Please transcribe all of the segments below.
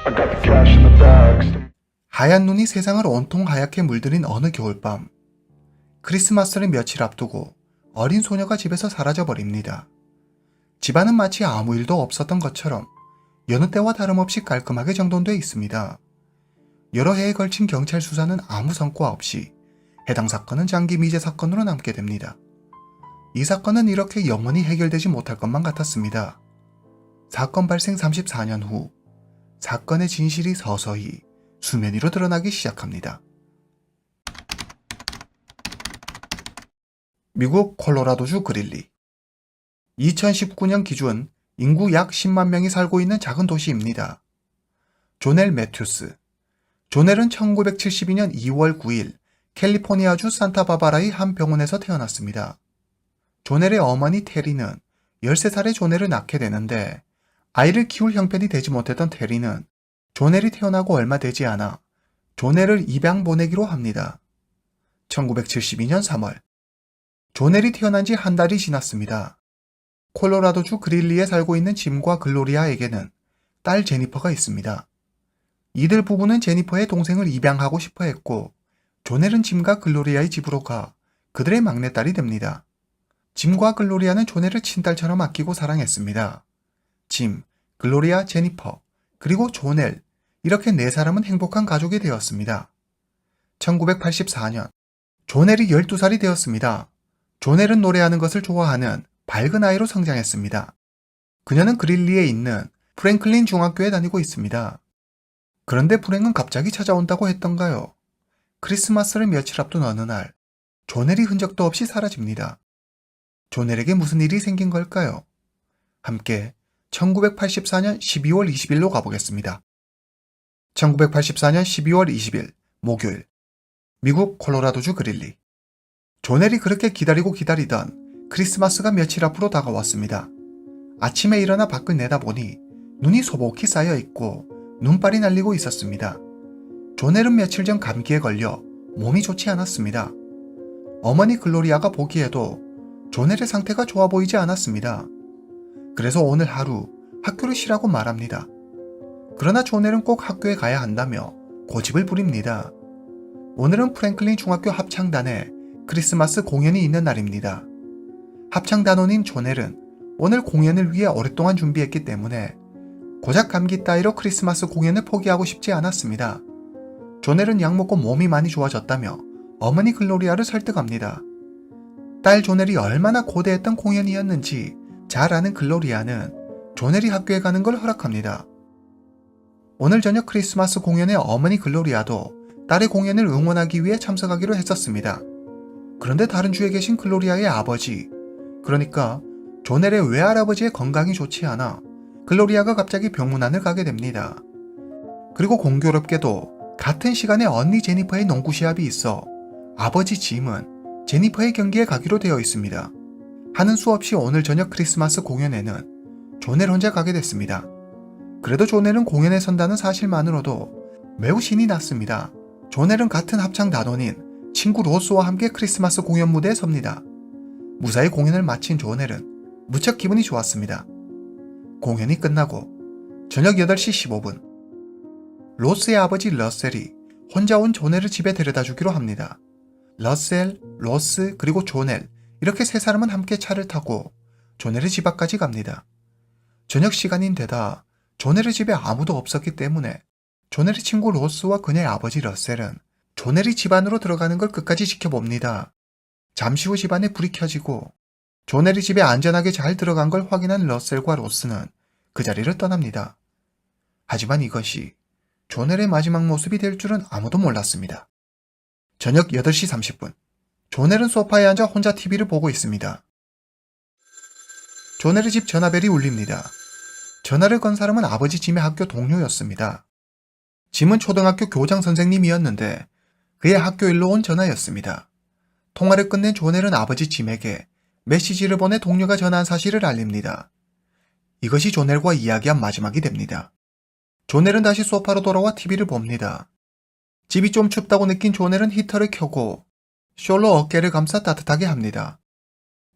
I got the cash in the bags. 하얀 눈이 세상을 온통 하얗게 물들인 어느 겨울밤, 크리스마스를 며칠 앞두고 어린 소녀가 집에서 사라져버립니다. 집안은 마치 아무 일도 없었던 것처럼 여느 때와 다름없이 깔끔하게 정돈돼 있습니다. 여러 해에 걸친 경찰 수사는 아무 성과 없이 해당 사건은 장기 미제 사건으로 남게 됩니다. 이 사건은 이렇게 영원히 해결되지 못할 것만 같았습니다. 사건 발생 34년 후 사건의 진실이 서서히 수면 위로 드러나기 시작합니다. 미국 콜로라도주 그릴리. 2019년 기준 인구 약 10만 명이 살고 있는 작은 도시입니다. 조넬 매튜스. 조넬은 1972년 2월 9일 캘리포니아주 산타바바라의 한 병원에서 태어났습니다. 조넬의 어머니 테리는 13살에 조넬을 낳게 되는데 아이를 키울 형편이 되지 못했던 테리는 조넬이 태어나고 얼마 되지 않아 조넬을 입양 보내기로 합니다. 1972년 3월 조넬이 태어난 지 한 달이 지났습니다. 콜로라도주 그릴리에 살고 있는 짐과 글로리아에게는 딸 제니퍼가 있습니다. 이들 부부는 제니퍼의 동생을 입양하고 싶어 했고 조넬은 짐과 글로리아의 집으로 가 그들의 막내딸이 됩니다. 짐과 글로리아는 조넬을 친딸처럼 아끼고 사랑했습니다. 짐, 글로리아, 제니퍼, 그리고 조넬, 이렇게 네 사람은 행복한 가족이 되었습니다. 1984년, 조넬이 12살이 되었습니다. 조넬은 노래하는 것을 좋아하는 밝은 아이로 성장했습니다. 그녀는 그릴리에 있는 프랭클린 중학교에 다니고 있습니다. 그런데 불행은 갑자기 찾아온다고 했던가요? 크리스마스를 며칠 앞둔 어느 날, 조넬이 흔적도 없이 사라집니다. 조넬에게 무슨 일이 생긴 걸까요? 함께 1984년 12월 20일로 가보겠습니다. 1984년 12월 20일 목요일, 미국 콜로라도주 그릴리. 조넬이 그렇게 기다리고 기다리던 크리스마스가 며칠 앞으로 다가왔습니다. 아침에 일어나 밖을 내다보니 눈이 소복히 쌓여있고 눈발이 날리고 있었습니다. 조넬은 며칠 전 감기에 걸려 몸이 좋지 않았습니다. 어머니 글로리아가 보기에도 조넬의 상태가 좋아 보이지 않았습니다. 그래서 오늘 하루 학교를 쉬라고 말합니다. 그러나 조넬은 꼭 학교에 가야 한다며 고집을 부립니다. 오늘은 프랭클린 중학교 합창단의 크리스마스 공연이 있는 날입니다. 합창단원인 조넬은 오늘 공연을 위해 오랫동안 준비했기 때문에 고작 감기 따위로 크리스마스 공연을 포기하고 싶지 않았습니다. 조넬은 약 먹고 몸이 많이 좋아졌다며 어머니 글로리아를 설득합니다. 딸 조넬이 얼마나 고대했던 공연이었는지 잘 아는 글로리아는 조넬이 학교에 가는 걸 허락합니다. 오늘 저녁 크리스마스 공연에 어머니 글로리아도 딸의 공연을 응원하기 위해 참석하기로 했었습니다. 그런데 다른 주에 계신 글로리아의 아버지, 그러니까 조넬의 외할아버지의 건강이 좋지 않아 글로리아가 갑자기 병문안을 가게 됩니다. 그리고 공교롭게도 같은 시간에 언니 제니퍼의 농구 시합이 있어 아버지 짐은 제니퍼의 경기에 가기로 되어 있습니다. 하는 수 없이 오늘 저녁 크리스마스 공연에는 조넬 혼자 가게 됐습니다. 그래도 조넬은 공연에 선다는 사실만으로도 매우 신이 났습니다. 조넬은 같은 합창 단원인 친구 로스와 함께 크리스마스 공연 무대에 섭니다. 무사히 공연을 마친 조넬은 무척 기분이 좋았습니다. 공연이 끝나고 저녁 8시 15분, 로스의 아버지 러셀이 혼자 온 조넬을 집에 데려다 주기로 합니다. 러셀, 로스, 그리고 조넬, 이렇게 세 사람은 함께 차를 타고 조넬의 집 앞까지 갑니다. 저녁 시간인데다 조넬의 집에 아무도 없었기 때문에 조넬의 친구 로스와 그녀의 아버지 러셀은 조넬이 집 안으로 들어가는 걸 끝까지 지켜봅니다. 잠시 후 집안에 불이 켜지고 조넬이 집에 안전하게 잘 들어간 걸 확인한 러셀과 로스는 그 자리를 떠납니다. 하지만 이것이 조넬의 마지막 모습이 될 줄은 아무도 몰랐습니다. 저녁 8시 30분, 조넬은 소파에 앉아 혼자 TV를 보고 있습니다. 조넬의 집 전화벨이 울립니다. 전화를 건 사람은 아버지 짐의 학교 동료였습니다. 짐은 초등학교 교장 선생님이었는데 그의 학교 일로 온 전화였습니다. 통화를 끝낸 조넬은 아버지 짐에게 메시지를 보내 동료가 전화한 사실을 알립니다. 이것이 조넬과 이야기한 마지막이 됩니다. 조넬은 다시 소파로 돌아와 TV를 봅니다. 집이 좀 춥다고 느낀 조넬은 히터를 켜고 숄로 어깨를 감싸 따뜻하게 합니다.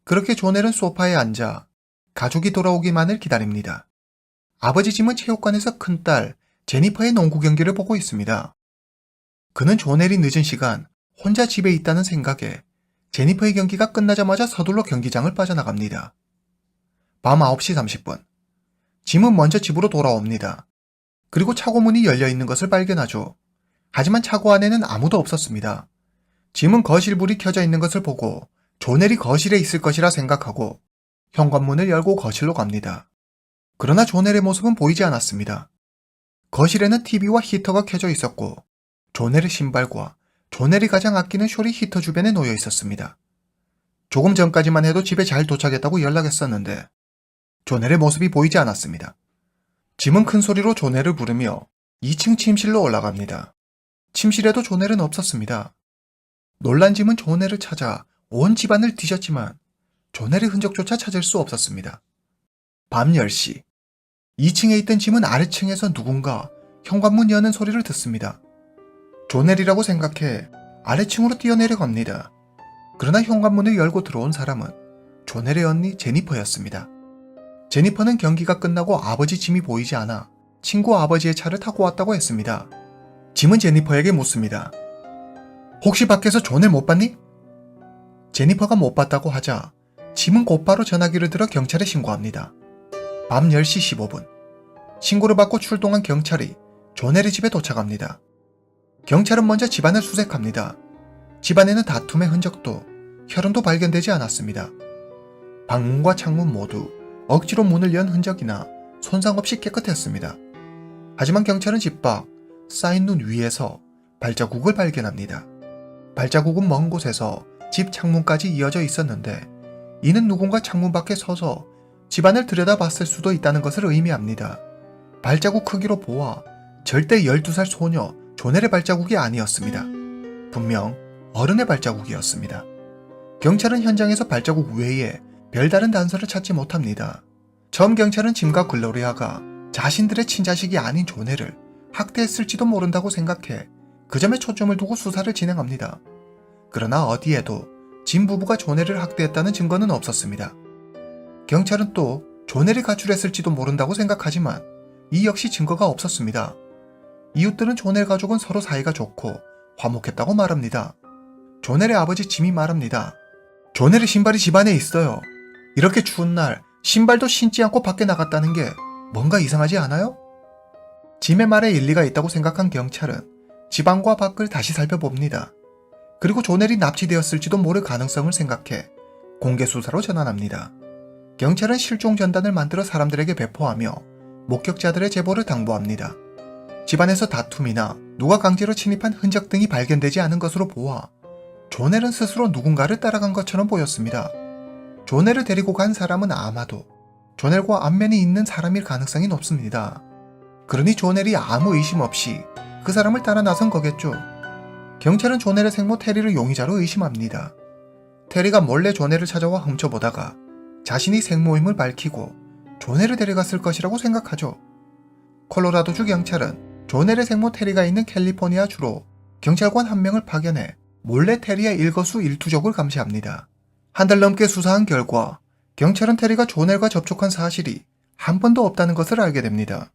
그렇게 조넬은 소파에 앉아 가족이 돌아오기만을 기다립니다. 아버지 짐은 체육관에서 큰딸 제니퍼의 농구 경기를 보고 있습니다. 그는 조넬이 늦은 시간 혼자 집에 있다는 생각에 제니퍼의 경기가 끝나자마자 서둘러 경기장을 빠져나갑니다. 밤 9시 30분. 짐은 먼저 집으로 돌아옵니다. 그리고 차고 문이 열려 있는 것을 발견하죠. 하지만 차고 안에는 아무도 없었습니다. 짐은 거실 불이 켜져 있는 것을 보고 조넬이 거실에 있을 것이라 생각하고 현관문을 열고 거실로 갑니다. 그러나 조넬의 모습은 보이지 않았습니다. 거실에는 TV와 히터가 켜져 있었고 조넬의 신발과 조넬이 가장 아끼는 숄이 히터 주변에 놓여 있었습니다. 조금 전까지만 해도 집에 잘 도착했다고 연락했었는데 조넬의 모습이 보이지 않았습니다. 짐은 큰 소리로 조넬을 부르며 2층 침실로 올라갑니다. 침실에도 조넬은 없었습니다. 놀란 짐은 조넬을 찾아 온 집안을 뒤졌지만 조넬의 흔적조차 찾을 수 없었습니다. 밤 10시. 2층에 있던 짐은 아래층에서 누군가 현관문 여는 소리를 듣습니다. 조넬이라고 생각해 아래층으로 뛰어내려갑니다. 그러나 현관문을 열고 들어온 사람은 조넬의 언니 제니퍼였습니다. 제니퍼는 경기가 끝나고 아버지 짐이 보이지 않아 친구 아버지의 차를 타고 왔다고 했습니다. 짐은 제니퍼에게 묻습니다. 혹시 밖에서 조넬 못 봤니? 제니퍼가 못 봤다고 하자 짐은 곧바로 전화기를 들어 경찰에 신고합니다. 밤 10시 15분. 신고를 받고 출동한 경찰이 조넬의 집에 도착합니다. 경찰은 먼저 집안을 수색합니다. 집안에는 다툼의 흔적도 혈흔도 발견되지 않았습니다. 방문과 창문 모두 억지로 문을 연 흔적이나 손상 없이 깨끗했습니다. 하지만 경찰은 집 밖 쌓인 눈 위에서 발자국을 발견합니다. 발자국은 먼 곳에서 집 창문까지 이어져 있었는데 이는 누군가 창문 밖에 서서 집안을 들여다봤을 수도 있다는 것을 의미합니다. 발자국 크기로 보아 절대 12살 소녀 조넬의 발자국이 아니었습니다. 분명 어른의 발자국이었습니다. 경찰은 현장에서 발자국 외에 별다른 단서를 찾지 못합니다. 처음 경찰은 짐과 글로리아가 자신들의 친자식이 아닌 조넬을 학대했을지도 모른다고 생각해 그 점에 초점을 두고 수사를 진행합니다. 그러나 어디에도 짐 부부가 조넬을 학대했다는 증거는 없었습니다. 경찰은 또 조넬이 가출했을지도 모른다고 생각하지만 이 역시 증거가 없었습니다. 이웃들은 조넬 가족은 서로 사이가 좋고 화목했다고 말합니다. 조넬의 아버지 짐이 말합니다. 조넬의 신발이 집안에 있어요. 이렇게 추운 날 신발도 신지 않고 밖에 나갔다는 게 뭔가 이상하지 않아요? 짐의 말에 일리가 있다고 생각한 경찰은 집안과 밖을 다시 살펴봅니다. 그리고 조넬이 납치되었을지도 모를 가능성을 생각해 공개 수사로 전환합니다. 경찰은 실종 전단을 만들어 사람들에게 배포하며 목격자들의 제보를 당부합니다. 집안에서 다툼이나 누가 강제로 침입한 흔적 등이 발견되지 않은 것으로 보아 조넬은 스스로 누군가를 따라간 것처럼 보였습니다. 조넬을 데리고 간 사람은 아마도 조넬과 안면이 있는 사람일 가능성이 높습니다. 그러니 조넬이 아무 의심 없이 그 사람을 따라 나선 거겠죠. 경찰은 조넬의 생모 테리를 용의자로 의심합니다. 테리가 몰래 조넬을 찾아와 훔쳐보다가 자신이 생모임을 밝히고 조넬을 데려갔을 것이라고 생각하죠. 콜로라도주 경찰은 조넬의 생모 테리가 있는 캘리포니아주로 경찰관 한 명을 파견해 몰래 테리의 일거수일투족을 감시합니다. 한 달 넘게 수사한 결과 경찰은 테리가 조넬과 접촉한 사실이 한 번도 없다는 것을 알게 됩니다.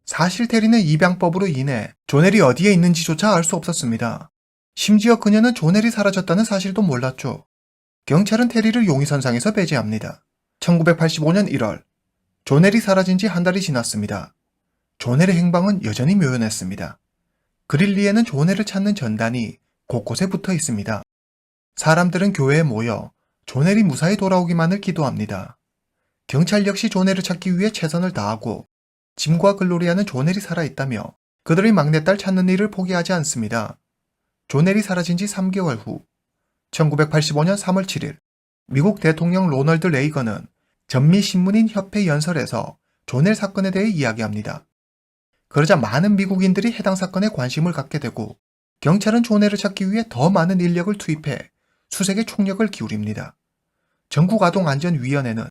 사실 테리는 입양법으로 인해 조넬이 어디에 있는지조차 알 수 없었습니다. 심지어 그녀는 조넬이 사라졌다는 사실도 몰랐죠. 경찰은 테리를 용의선상에서 배제합니다. 1985년 1월, 조넬이 사라진 지 한 달이 지났습니다. 조넬의 행방은 여전히 묘연했습니다. 그릴리에는 조넬을 찾는 전단이 곳곳에 붙어 있습니다. 사람들은 교회에 모여 조넬이 무사히 돌아오기만을 기도합니다. 경찰 역시 조넬을 찾기 위해 최선을 다하고 짐과 글로리아는 조넬이 살아있다며 그들의 막내딸 찾는 일을 포기하지 않습니다. 조넬이 사라진 지 3개월 후 1985년 3월 7일 미국 대통령 로널드 레이건은 전미신문인 협회 연설에서 조넬 사건에 대해 이야기합니다. 그러자 많은 미국인들이 해당 사건에 관심을 갖게 되고 경찰은 조넬을 찾기 위해 더 많은 인력을 투입해 수색에 총력을 기울입니다. 전국아동안전위원회는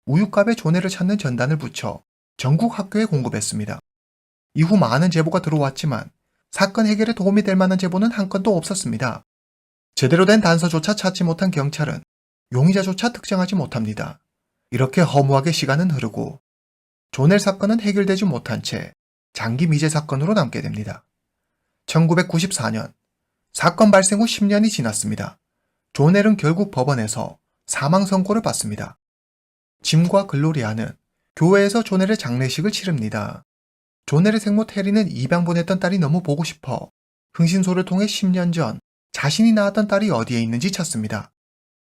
우유값에 조넬을 찾는 전단을 붙여 전국 학교에 공급했습니다. 이후 많은 제보가 들어왔지만 사건 해결에 도움이 될 만한 제보는 한 건도 없었습니다. 제대로 된 단서조차 찾지 못한 경찰은 용의자조차 특정하지 못합니다. 이렇게 허무하게 시간은 흐르고 조넬 사건은 해결되지 못한 채 장기 미제 사건으로 남게 됩니다. 1994년, 사건 발생 후 10년이 지났습니다. 조넬은 결국 법원에서 사망 선고를 받습니다. 짐과 글로리아는 교회에서 조넬의 장례식을 치릅니다. 조넬의 생모 테리는 입양 보냈던 딸이 너무 보고 싶어 흥신소를 통해 10년 전 자신이 낳았던 딸이 어디에 있는지 찾습니다.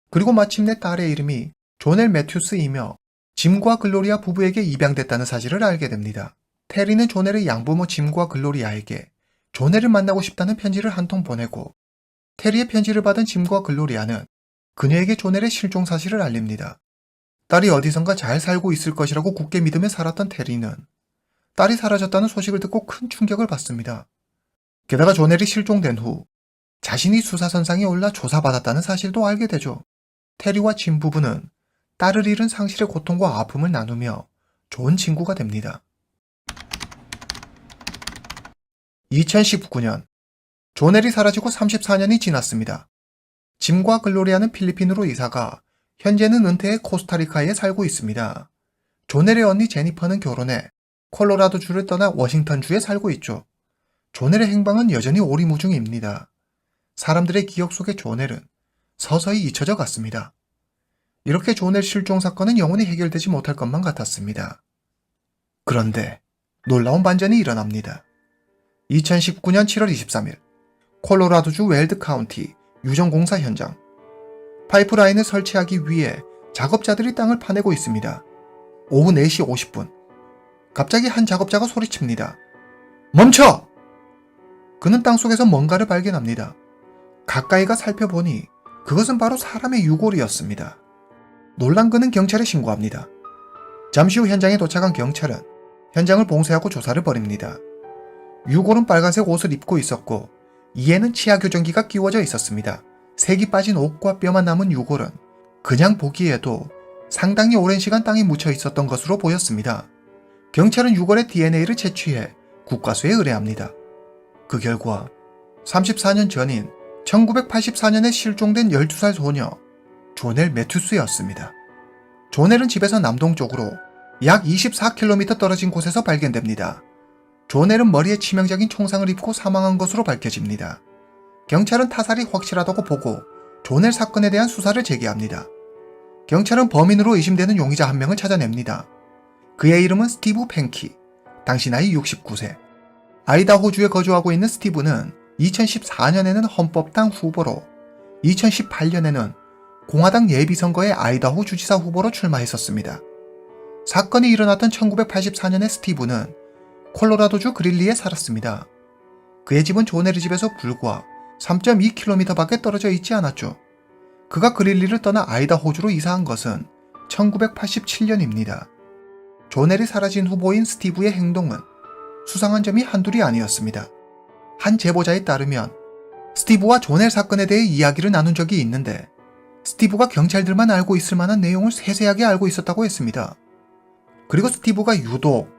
그리고 마침내 딸의 이름이 조넬 매튜스이며 짐과 글로리아 부부에게 입양됐다는 사실을 알게 됩니다. 테리는 조넬의 양부모 짐과 글로리아에게 조넬을 만나고 싶다는 편지를 한 통 보내고 테리의 편지를 받은 짐과 글로리아는 그녀에게 조넬의 실종 사실을 알립니다. 딸이 어디선가 잘 살고 있을 것이라고 굳게 믿으며 살았던 테리는 딸이 사라졌다는 소식을 듣고 큰 충격을 받습니다. 게다가 조넬이 실종된 후 자신이 수사선상에 올라 조사받았다는 사실도 알게 되죠. 테리와 짐 부부는 딸을 잃은 상실의 고통과 아픔을 나누며 좋은 친구가 됩니다. 2019년, 조넬이 사라지고 34년이 지났습니다. 짐과 글로리아는 필리핀으로 이사가 현재는 은퇴해 코스타리카에 살고 있습니다. 조넬의 언니 제니퍼는 결혼해 콜로라도주를 떠나 워싱턴주에 살고 있죠. 조넬의 행방은 여전히 오리무중입니다. 사람들의 기억 속에 조넬은 서서히 잊혀져 갔습니다. 이렇게 조넬 실종 사건은 영원히 해결되지 못할 것만 같았습니다. 그런데 놀라운 반전이 일어납니다. 2019년 7월 23일, 콜로라도주 웰드 카운티 유정공사 현장. 파이프라인을 설치하기 위해 작업자들이 땅을 파내고 있습니다. 오후 4시 50분. 갑자기 한 작업자가 소리칩니다. 멈춰! 그는 땅속에서 뭔가를 발견합니다. 가까이가 살펴보니 그것은 바로 사람의 유골이었습니다. 놀란 그는 경찰에 신고합니다. 잠시 후 현장에 도착한 경찰은 현장을 봉쇄하고 조사를 벌입니다. 유골은 빨간색 옷을 입고 있었고 이에는 치아 교정기가 끼워져 있었습니다. 색이 빠진 옷과 뼈만 남은 유골은 그냥 보기에도 상당히 오랜 시간 땅에 묻혀 있었던 것으로 보였습니다. 경찰은 유골의 DNA를 채취해 국과수에 의뢰합니다. 그 결과 34년 전인 1984년에 실종된 12살 소녀 조넬 매튜스였습니다. 조넬은 집에서 남동쪽으로 약 24km 떨어진 곳에서 발견됩니다. 조넬은 머리에 치명적인 총상을 입고 사망한 것으로 밝혀집니다. 경찰은 타살이 확실하다고 보고 조넬 사건에 대한 수사를 재개합니다. 경찰은 범인으로 의심되는 용의자 한 명을 찾아냅니다. 그의 이름은 스티브 펜키, 당시 나이 69세. 아이다호주에 거주하고 있는 스티브는 2014년에는 헌법당 후보로 2018년에는 공화당 예비선거에 아이다호 주지사 후보로 출마했었습니다. 사건이 일어났던 1984년에 스티브는 콜로라도주 그릴리에 살았습니다. 그의 집은 조넬의 집에서 불과 3.2km 밖에 떨어져 있지 않았죠. 그가 그릴리를 떠나 아이다호주로 이사한 것은 1987년입니다. 조넬이 사라진 후보인 스티브의 행동은 수상한 점이 한둘이 아니었습니다. 한 제보자에 따르면 스티브와 조넬 사건에 대해 이야기를 나눈 적이 있는데 스티브가 경찰들만 알고 있을 만한 내용을 세세하게 알고 있었다고 했습니다. 그리고 스티브가 유독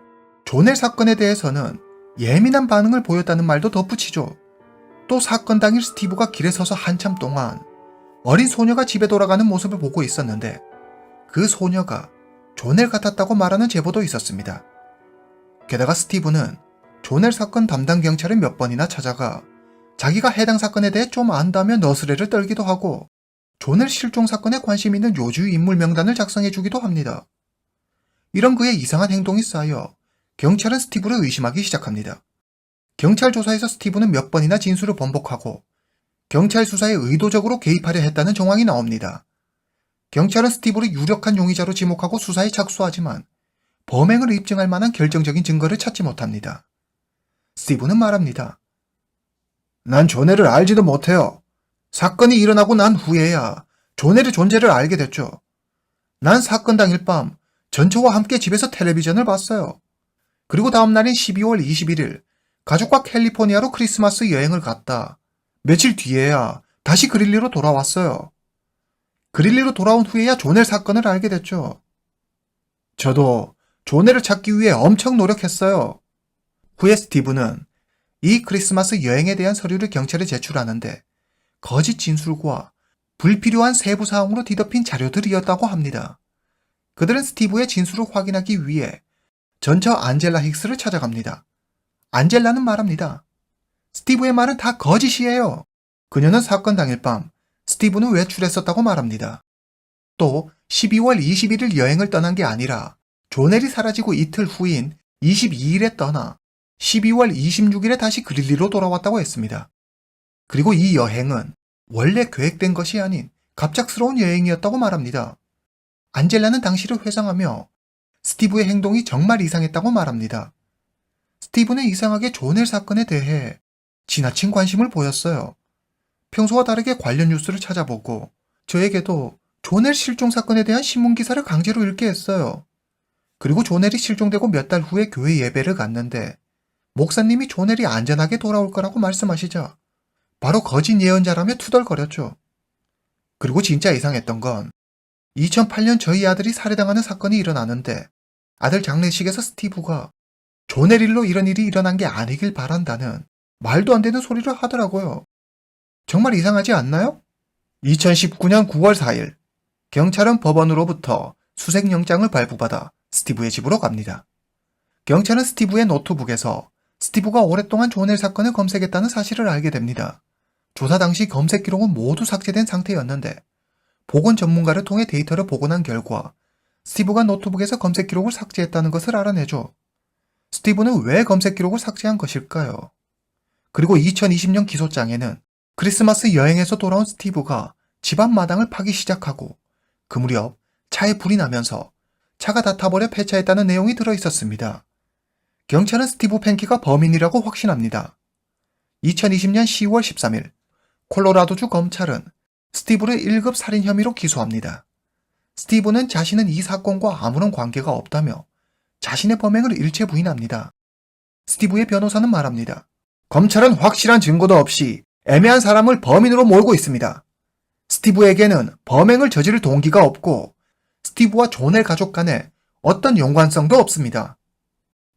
조넬 사건에 대해서는 예민한 반응을 보였다는 말도 덧붙이죠. 또 사건 당일 스티브가 길에 서서 한참 동안 어린 소녀가 집에 돌아가는 모습을 보고 있었는데 그 소녀가 조넬 같았다고 말하는 제보도 있었습니다. 게다가 스티브는 조넬 사건 담당 경찰을 몇 번이나 찾아가 자기가 해당 사건에 대해 좀 안다며 너스레를 떨기도 하고 조넬 실종 사건에 관심 있는 요주 인물 명단을 작성해주기도 합니다. 이런 그의 이상한 행동이 쌓여 경찰은 스티브를 의심하기 시작합니다. 경찰 조사에서 스티브는 몇 번이나 진술을 번복하고 경찰 수사에 의도적으로 개입하려 했다는 정황이 나옵니다. 경찰은 스티브를 유력한 용의자로 지목하고 수사에 착수하지만 범행을 입증할 만한 결정적인 증거를 찾지 못합니다. 스티브는 말합니다. 난 조넬을 알지도 못해요. 사건이 일어나고 난 후에야 조넬의 존재를 알게 됐죠. 난 사건 당일 밤 전처와 함께 집에서 텔레비전을 봤어요. 그리고 다음 날인 12월 21일 가족과 캘리포니아로 크리스마스 여행을 갔다. 며칠 뒤에야 다시 그릴리로 돌아왔어요. 그릴리로 돌아온 후에야 조넬 사건을 알게 됐죠. 저도 조넬을 찾기 위해 엄청 노력했어요. 후에 스티브는 이 크리스마스 여행에 대한 서류를 경찰에 제출하는데 거짓 진술과 불필요한 세부 사항으로 뒤덮인 자료들이었다고 합니다. 그들은 스티브의 진술을 확인하기 위해 전처 안젤라 힉스를 찾아갑니다. 안젤라는 말합니다. 스티브의 말은 다 거짓이에요. 그녀는 사건 당일 밤 스티브는 외출했었다고 말합니다. 또 12월 21일 여행을 떠난 게 아니라 조넬이 사라지고 이틀 후인 22일에 떠나 12월 26일에 다시 그릴리로 돌아왔다고 했습니다. 그리고 이 여행은 원래 계획된 것이 아닌 갑작스러운 여행이었다고 말합니다. 안젤라는 당시를 회상하며 스티브의 행동이 정말 이상했다고 말합니다. 스티브는 이상하게 조넬 사건에 대해 지나친 관심을 보였어요. 평소와 다르게 관련 뉴스를 찾아보고 저에게도 조넬 실종 사건에 대한 신문기사를 강제로 읽게 했어요. 그리고 조넬이 실종되고 몇 달 후에 교회 예배를 갔는데 목사님이 조넬이 안전하게 돌아올 거라고 말씀하시자 바로 거짓 예언자라며 투덜거렸죠. 그리고 진짜 이상했던 건 2008년 저희 아들이 살해당하는 사건이 일어나는데 아들 장례식에서 스티브가 조넬 일로 이런 일이 일어난 게 아니길 바란다는 말도 안 되는 소리를 하더라고요. 정말 이상하지 않나요? 2019년 9월 4일 경찰은 법원으로부터 수색영장을 발부받아 스티브의 집으로 갑니다. 경찰은 스티브의 노트북에서 스티브가 오랫동안 조넬 사건을 검색했다는 사실을 알게 됩니다. 조사 당시 검색 기록은 모두 삭제된 상태였는데 보건 전문가를 통해 데이터를 복원한 결과 스티브가 노트북에서 검색 기록을 삭제했다는 것을 알아내죠. 스티브는 왜 검색 기록을 삭제한 것일까요? 그리고 2020년 기소장에는 크리스마스 여행에서 돌아온 스티브가 집 앞 마당을 파기 시작하고 그 무렵 차에 불이 나면서 차가 다 타버려 폐차했다는 내용이 들어있었습니다. 경찰은 스티브 펜키가 범인이라고 확신합니다. 2020년 10월 13일 콜로라도주 검찰은 스티브를 1급 살인 혐의로 기소합니다. 스티브는 자신은 이 사건과 아무런 관계가 없다며 자신의 범행을 일체 부인합니다. 스티브의 변호사는 말합니다. 검찰은 확실한 증거도 없이 애매한 사람을 범인으로 몰고 있습니다. 스티브에게는 범행을 저지를 동기가 없고 스티브와 조넬 가족 간에 어떤 연관성도 없습니다.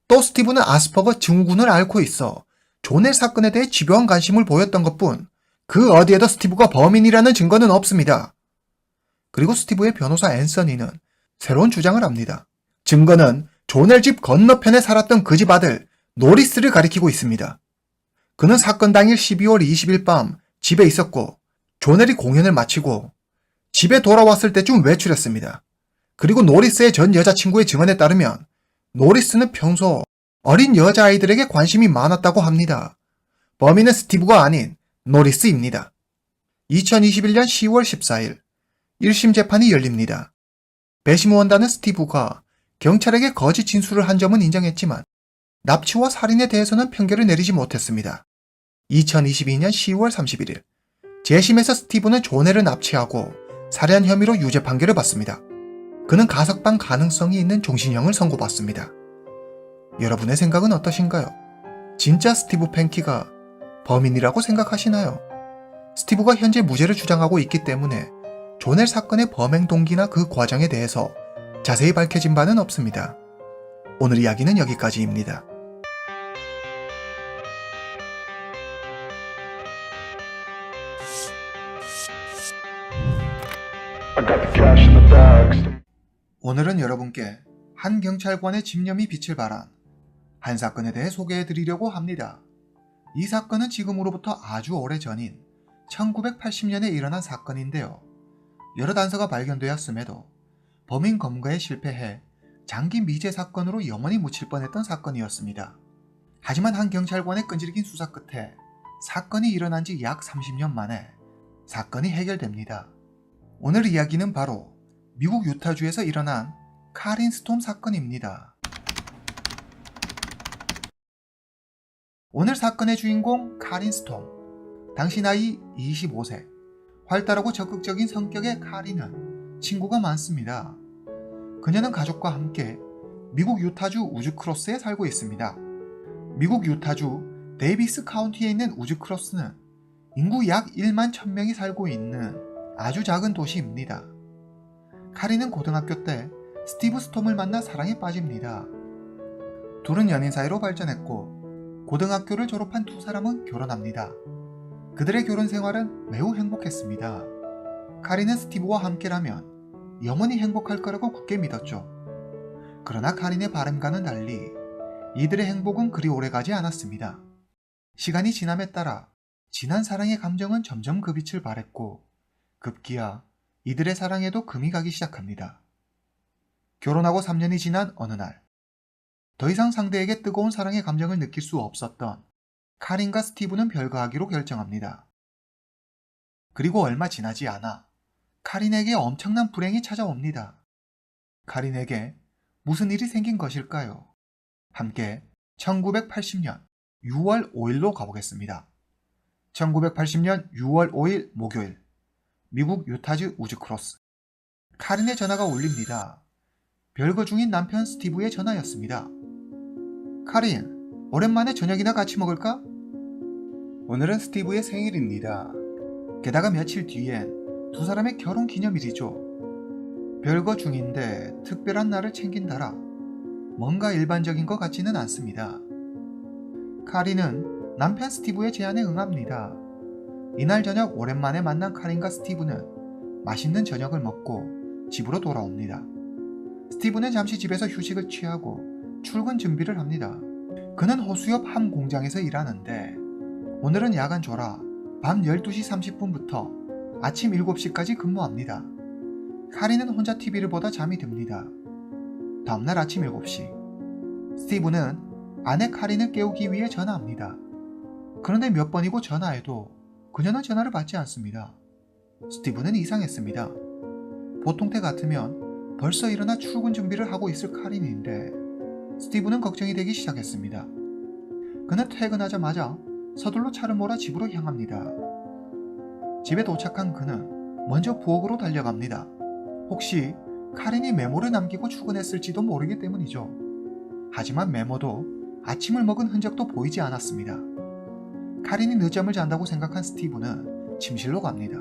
또 스티브는 아스퍼거 증후군을 앓고 있어 조넬 사건에 대해 집요한 관심을 보였던 것뿐 그 어디에도 스티브가 범인이라는 증거는 없습니다. 그리고 스티브의 변호사 앤서니는 새로운 주장을 합니다. 증거는 조넬 집 건너편에 살았던 그 집 아들 노리스를 가리키고 있습니다. 그는 사건 당일 12월 20일 밤 집에 있었고 조넬이 공연을 마치고 집에 돌아왔을 때쯤 외출했습니다. 그리고 노리스의 전 여자친구의 증언에 따르면 노리스는 평소 어린 여자아이들에게 관심이 많았다고 합니다. 범인은 스티브가 아닌 노리스입니다. 2021년 10월 14일 1심 재판이 열립니다. 배심원단은 스티브가 경찰에게 거짓 진술을 한 점은 인정했지만 납치와 살인에 대해서는 판결을 내리지 못했습니다. 2022년 10월 31일 재심에서 스티브는 조넬을 납치하고 살해한 혐의로 유죄 판결을 받습니다. 그는 가석방 가능성이 있는 종신형을 선고받습니다. 여러분의 생각은 어떠신가요? 진짜 스티브 펜키가 범인이라고 생각하시나요? 스티브가 현재 무죄를 주장하고 있기 때문에 조넬 사건의 범행 동기나 그 과정에 대해서 자세히 밝혀진 바는 없습니다. 오늘 이야기는 여기까지입니다. I got the cash in the bags. 오늘은 여러분께 한 경찰관의 집념이 빛을 발한 한 사건에 대해 소개해드리려고 합니다. 이 사건은 지금으로부터 아주 오래 전인 1980년에 일어난 사건인데요. 여러 단서가 발견되었음에도 범인 검거에 실패해 장기 미제 사건으로 영원히 묻힐 뻔했던 사건이었습니다. 하지만 한 경찰관의 끈질긴 수사 끝에 사건이 일어난 지 약 30년 만에 사건이 해결됩니다. 오늘 이야기는 바로 미국 유타주에서 일어난 카린 스톰 사건입니다. 오늘 사건의 주인공 카린 스톰. 당시 나이 25세. 활달하고 적극적인 성격의 카린은 친구가 많습니다. 그녀는 가족과 함께 미국 유타주 우즈크로스에 살고 있습니다. 미국 유타주 데이비스 카운티에 있는 우즈크로스는 인구 약 1만 1000명이 살고 있는 아주 작은 도시입니다. 카린은 고등학교 때 스티브 스톰을 만나 사랑에 빠집니다. 둘은 연인 사이로 발전했고 고등학교를 졸업한 두 사람은 결혼합니다. 그들의 결혼 생활은 매우 행복했습니다. 카린은 스티브와 함께라면 영원히 행복할 거라고 굳게 믿었죠. 그러나 카린의 바람과는 달리 이들의 행복은 그리 오래가지 않았습니다. 시간이 지남에 따라 진한 사랑의 감정은 점점 그 빛을 발했고 급기야 이들의 사랑에도 금이 가기 시작합니다. 결혼하고 3년이 지난 어느 날, 더 이상 상대에게 뜨거운 사랑의 감정을 느낄 수 없었던 카린과 스티브는 별거하기로 결정합니다. 그리고 얼마 지나지 않아 카린에게 엄청난 불행이 찾아옵니다. 카린에게 무슨 일이 생긴 것일까요? 함께 1980년 6월 5일로 가보겠습니다. 1980년 6월 5일 목요일, 미국 유타주 우즈크로스. 카린의 전화가 울립니다. 별거 중인 남편 스티브의 전화였습니다. 카린, 오랜만에 저녁이나 같이 먹을까? 오늘은 스티브의 생일입니다. 게다가 며칠 뒤엔 두 사람의 결혼 기념일이죠. 별거 중인데 특별한 날을 챙긴다라 뭔가 일반적인 것 같지는 않습니다. 카린은 남편 스티브의 제안에 응합니다. 이날 저녁 오랜만에 만난 카린과 스티브는 맛있는 저녁을 먹고 집으로 돌아옵니다. 스티브는 잠시 집에서 휴식을 취하고 출근 준비를 합니다. 그는 호수 옆 함 공장에서 일하는데 오늘은 야간 조라 밤 12시 30분부터 아침 7시까지 근무합니다. 카린은 혼자 TV를 보다 잠이 듭니다. 다음날 아침 7시, 스티브는 아내 카린을 깨우기 위해 전화합니다. 그런데 몇 번이고 전화해도 그녀는 전화를 받지 않습니다. 스티브는 이상했습니다. 보통 때 같으면 벌써 일어나 출근 준비를 하고 있을 카린인데 스티브는 걱정이 되기 시작했습니다. 그는 퇴근하자마자 서둘러 차를 몰아 집으로 향합니다. 집에 도착한 그는 먼저 부엌으로 달려갑니다. 혹시 카린이 메모를 남기고 출근했을지도 모르기 때문이죠. 하지만 메모도 아침을 먹은 흔적도 보이지 않았습니다. 카린이 늦잠을 잔다고 생각한 스티브는 침실로 갑니다.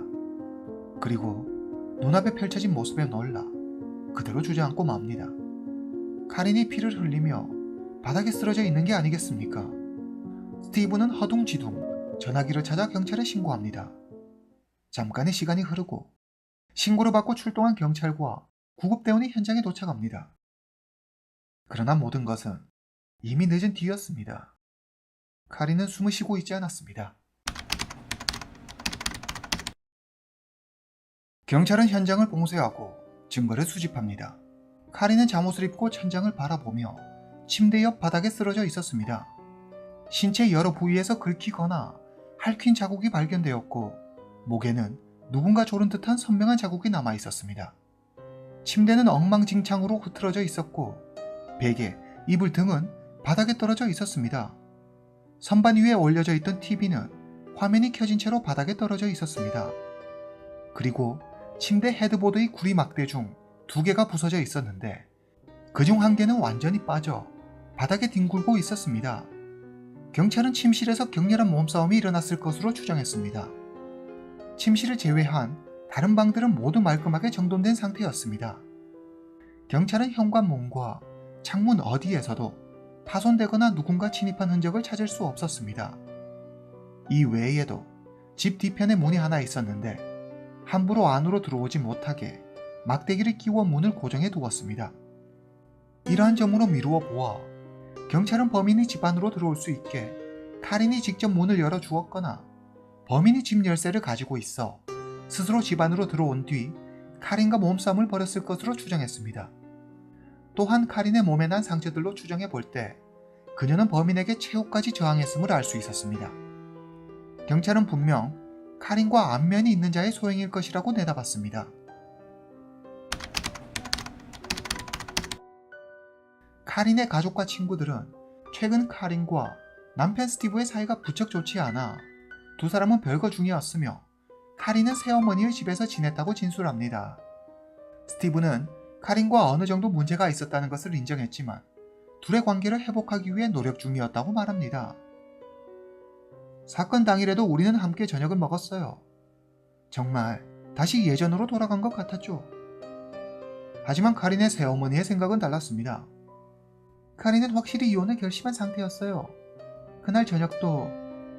그리고 눈앞에 펼쳐진 모습에 놀라 그대로 주저앉고 맙니다. 카린이 피를 흘리며 바닥에 쓰러져 있는 게 아니겠습니까? 스티브는 허둥지둥 전화기를 찾아 경찰에 신고합니다. 잠깐의 시간이 흐르고 신고를 받고 출동한 경찰과 구급대원이 현장에 도착합니다. 그러나 모든 것은 이미 늦은 뒤였습니다. 카린은 숨을 쉬고 있지 않았습니다. 경찰은 현장을 봉쇄하고 증거를 수집합니다. 카린은 잠옷을 입고 천장을 바라보며 침대 옆 바닥에 쓰러져 있었습니다. 신체 여러 부위에서 긁히거나 핥힌 자국이 발견되었고 목에는 누군가 조른 듯한 선명한 자국이 남아 있었습니다. 침대는 엉망진창으로 흐트러져 있었고 베개, 이불 등은 바닥에 떨어져 있었습니다. 선반 위에 올려져 있던 TV는 화면이 켜진 채로 바닥에 떨어져 있었습니다. 그리고 침대 헤드보드의 구리 막대 중 2개가 부서져 있었는데 그중 1개는 완전히 빠져 바닥에 뒹굴고 있었습니다. 경찰은 침실에서 격렬한 몸싸움이 일어났을 것으로 추정했습니다. 침실을 제외한 다른 방들은 모두 말끔하게 정돈된 상태였습니다. 경찰은 현관문과 창문 어디에서도 파손되거나 누군가 침입한 흔적을 찾을 수 없었습니다. 이 외에도 집 뒤편에 문이 하나 있었는데 함부로 안으로 들어오지 못하게 막대기를 끼워 문을 고정해 두었습니다. 이러한 점으로 미루어 보아 경찰은 범인이 집 안으로 들어올 수 있게 카린이 직접 문을 열어 주었거나 범인이 집 열쇠를 가지고 있어 스스로 집 안으로 들어온 뒤 카린과 몸싸움을 벌였을 것으로 추정했습니다. 또한 카린의 몸에 난 상처들로 추정해 볼 때 그녀는 범인에게 최후까지 저항했음을 알 수 있었습니다. 경찰은 분명 카린과 안면이 있는 자의 소행일 것이라고 내다봤습니다. 카린의 가족과 친구들은 최근 카린과 남편 스티브의 사이가 부쩍 좋지 않아 두 사람은 별거 중이었으며 카린은 새어머니의 집에서 지냈다고 진술합니다. 스티브는 카린과 어느 정도 문제가 있었다는 것을 인정했지만 둘의 관계를 회복하기 위해 노력 중이었다고 말합니다. 사건 당일에도 우리는 함께 저녁을 먹었어요. 정말 다시 예전으로 돌아간 것 같았죠. 하지만 카린의 새어머니의 생각은 달랐습니다. 카린은 확실히 이혼을 결심한 상태였어요. 그날 저녁도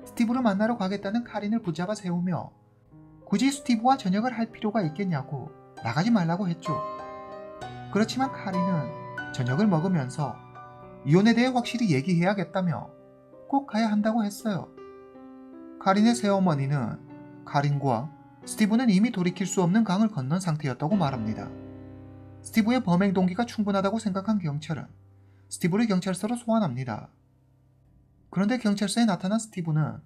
스티브를 만나러 가겠다는 카린을 붙잡아 세우며 굳이 스티브와 저녁을 할 필요가 있겠냐고 나가지 말라고 했죠. 그렇지만 카린은 저녁을 먹으면서 이혼에 대해 확실히 얘기해야겠다며 꼭 가야 한다고 했어요. 카린의 새어머니는 카린과 스티브는 이미 돌이킬 수 없는 강을 건넌 상태였다고 말합니다. 스티브의 범행 동기가 충분하다고 생각한 경찰은 스티브를 경찰서로 소환합니다. 그런데 경찰서에 나타난 스티브는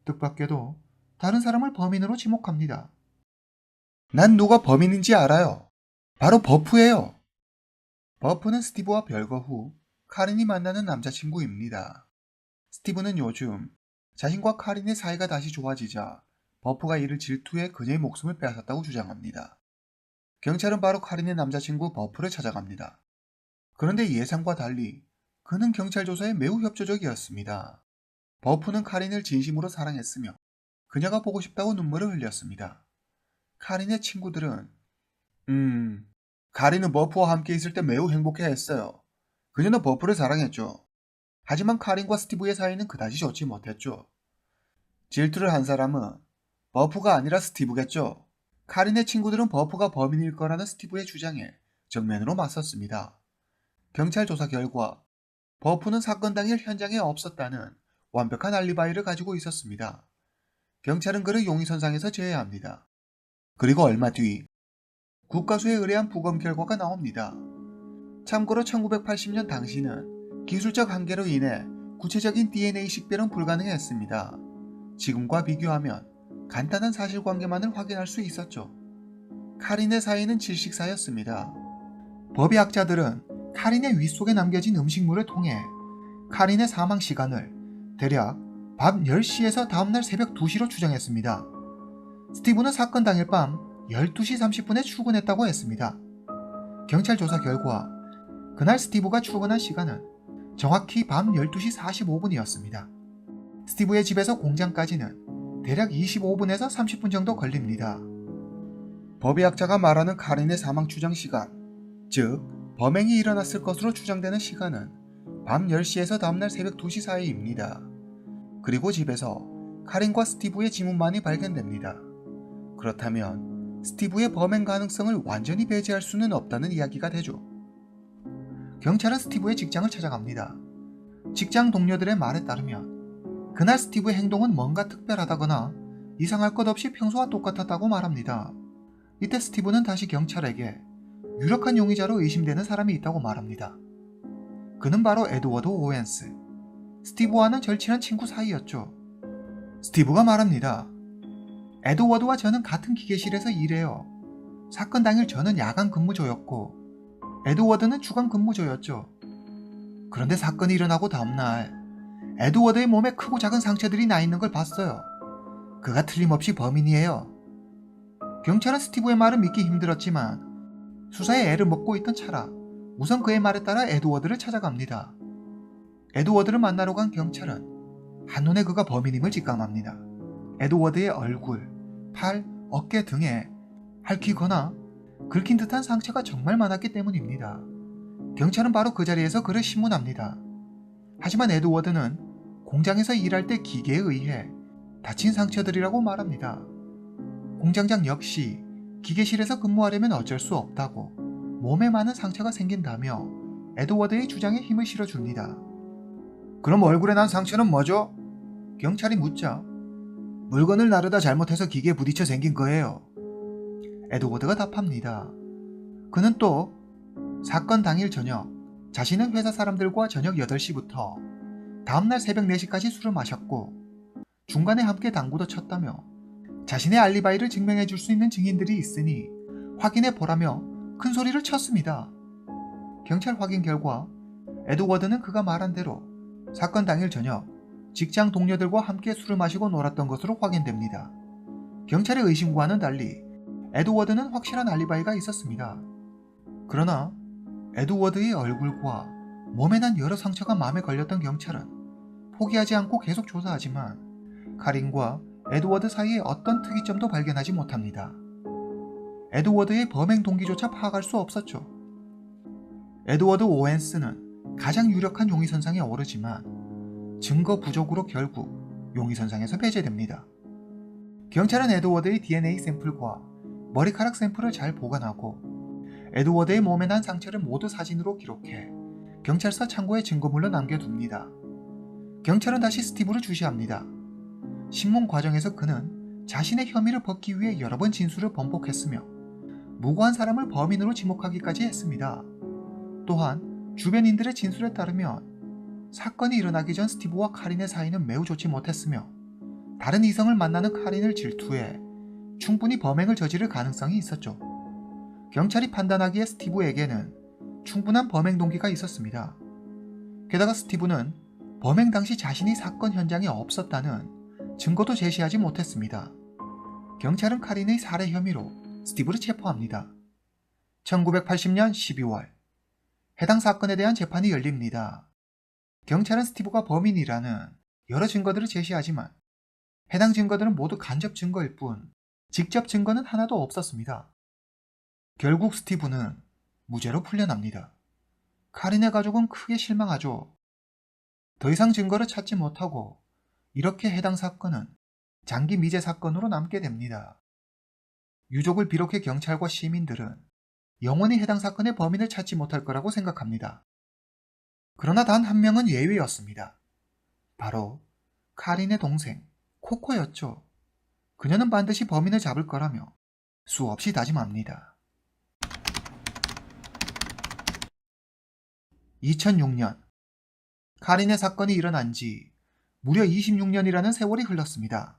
뜻밖에도 다른 사람을 범인으로 지목합니다. 난 누가 범인인지 알아요. 바로 버프예요. 버프는 스티브와 별거 후 카린이 만나는 남자친구입니다. 스티브는 요즘 자신과 카린의 사이가 다시 좋아지자 버프가 이를 질투해 그녀의 목숨을 빼앗았다고 주장합니다. 경찰은 바로 카린의 남자친구 버프를 찾아갑니다. 그런데 예상과 달리 그는 경찰 조사에 매우 협조적이었습니다. 버프는 카린을 진심으로 사랑했으며 그녀가 보고 싶다고 눈물을 흘렸습니다. 카린의 친구들은 카린은 버프와 함께 있을 때 매우 행복해했어요. 그녀는 버프를 사랑했죠. 하지만 카린과 스티브의 사이는 그다지 좋지 못했죠. 질투를 한 사람은 버프가 아니라 스티브겠죠. 카린의 친구들은 버프가 범인일 거라는 스티브의 주장에 정면으로 맞섰습니다. 경찰 조사 결과 버프는 사건 당일 현장에 없었다는 완벽한 알리바이를 가지고 있었습니다. 경찰은 그를 용의선상에서 제외합니다. 그리고 얼마 뒤 국가수에 의뢰한 부검 결과가 나옵니다. 참고로 1980년 당시는 기술적 한계로 인해 구체적인 DNA 식별은 불가능했습니다. 지금과 비교하면 간단한 사실관계만을 확인할 수 있었죠. 카린의 사이는 질식사였습니다. 법의학자들은 카린의 윗속에 남겨진 음식물을 통해 카린의 사망 시간을 대략 밤 10시에서 다음날 새벽 2시로 추정했습니다. 스티브는 사건 당일 밤 12시 30분에 출근했다고 했습니다. 경찰 조사 결과 그날 스티브가 출근한 시간은 정확히 밤 12시 45분이었습니다. 스티브의 집에서 공장까지는 대략 25분에서 30분 정도 걸립니다. 법의학자가 말하는 카린의 사망 추정 시간, 즉 범행이 일어났을 것으로 추정되는 시간은 밤 10시에서 다음날 새벽 2시 사이입니다. 그리고 집에서 카린과 스티브의 지문만이 발견됩니다. 그렇다면 스티브의 범행 가능성을 완전히 배제할 수는 없다는 이야기가 되죠. 경찰은 스티브의 직장을 찾아갑니다. 직장 동료들의 말에 따르면 그날 스티브의 행동은 뭔가 특별하다거나 이상할 것 없이 평소와 똑같았다고 말합니다. 이때 스티브는 다시 경찰에게 유력한 용의자로 의심되는 사람이 있다고 말합니다. 그는 바로 에드워드 오웬스. 스티브와는 절친한 친구 사이였죠. 스티브가 말합니다. 에드워드와 저는 같은 기계실에서 일해요. 사건 당일 저는 야간 근무조였고 에드워드는 주간 근무조였죠. 그런데 사건이 일어나고 다음날 에드워드의 몸에 크고 작은 상처들이 나 있는 걸 봤어요. 그가 틀림없이 범인이에요. 경찰은 스티브의 말을 믿기 힘들었지만 수사에 애를 먹고 있던 차라 우선 그의 말에 따라 에드워드를 찾아갑니다. 에드워드를 만나러 간 경찰은 한눈에 그가 범인임을 직감합니다. 에드워드의 얼굴, 팔, 어깨 등에 핥히거나 긁힌 듯한 상처가 정말 많았기 때문입니다. 경찰은 바로 그 자리에서 그를 신문합니다. 하지만 에드워드는 공장에서 일할 때 기계에 의해 다친 상처들이라고 말합니다. 공장장 역시 기계실에서 근무하려면 어쩔 수 없다고 몸에 많은 상처가 생긴다며 에드워드의 주장에 힘을 실어줍니다. 그럼 얼굴에 난 상처는 뭐죠? 경찰이 묻자 물건을 나르다 잘못해서 기계에 부딪혀 생긴 거예요. 에드워드가 답합니다. 그는 또 사건 당일 저녁 자신은 회사 사람들과 저녁 8시부터 다음날 새벽 4시까지 술을 마셨고 중간에 함께 당구도 쳤다며 자신의 알리바이를 증명해 줄 수 있는 증인들이 있으니 확인해 보라며 큰 소리를 쳤습니다. 경찰 확인 결과 에드워드는 그가 말한 대로 사건 당일 저녁 직장 동료들과 함께 술을 마시고 놀았던 것으로 확인됩니다. 경찰의 의심과는 달리 에드워드는 확실한 알리바이가 있었습니다. 그러나 에드워드의 얼굴과 몸에 난 여러 상처가 마음에 걸렸던 경찰은 포기하지 않고 계속 조사하지만 카린과 에드워드 사이에 어떤 특이점도 발견하지 못합니다. 에드워드의 범행 동기조차 파악할 수 없었죠. 에드워드 오웬스는 가장 유력한 용의선상에 오르지만 증거 부족으로 결국 용의선상에서 배제됩니다. 경찰은 에드워드의 DNA 샘플과 머리카락 샘플을 잘 보관하고 에드워드의 몸에 난 상처를 모두 사진으로 기록해 경찰서 창고에 증거물로 남겨둡니다. 경찰은 다시 스티브를 주시합니다. 신문 과정에서 그는 자신의 혐의를 벗기 위해 여러 번 진술을 번복했으며 무고한 사람을 범인으로 지목하기까지 했습니다. 또한 주변인들의 진술에 따르면 사건이 일어나기 전 스티브와 카린의 사이는 매우 좋지 못했으며 다른 이성을 만나는 카린을 질투해 충분히 범행을 저지를 가능성이 있었죠. 경찰이 판단하기에 스티브에게는 충분한 범행 동기가 있었습니다. 게다가 스티브는 범행 당시 자신이 사건 현장에 없었다는 증거도 제시하지 못했습니다. 경찰은 카린의 살해 혐의로 스티브를 체포합니다. 1980년 12월 해당 사건에 대한 재판이 열립니다. 경찰은 스티브가 범인이라는 여러 증거들을 제시하지만 해당 증거들은 모두 간접 증거일 뿐 직접 증거는 하나도 없었습니다. 결국 스티브는 무죄로 풀려납니다. 카린의 가족은 크게 실망하죠. 더 이상 증거를 찾지 못하고 이렇게 해당 사건은 장기 미제 사건으로 남게 됩니다. 유족을 비롯해 경찰과 시민들은 영원히 해당 사건의 범인을 찾지 못할 거라고 생각합니다. 그러나 단 한 명은 예외였습니다. 바로 카린의 동생 코코였죠. 그녀는 반드시 범인을 잡을 거라며 수없이 다짐합니다. 2006년 카린의 사건이 일어난 지 무려 26년이라는 세월이 흘렀습니다.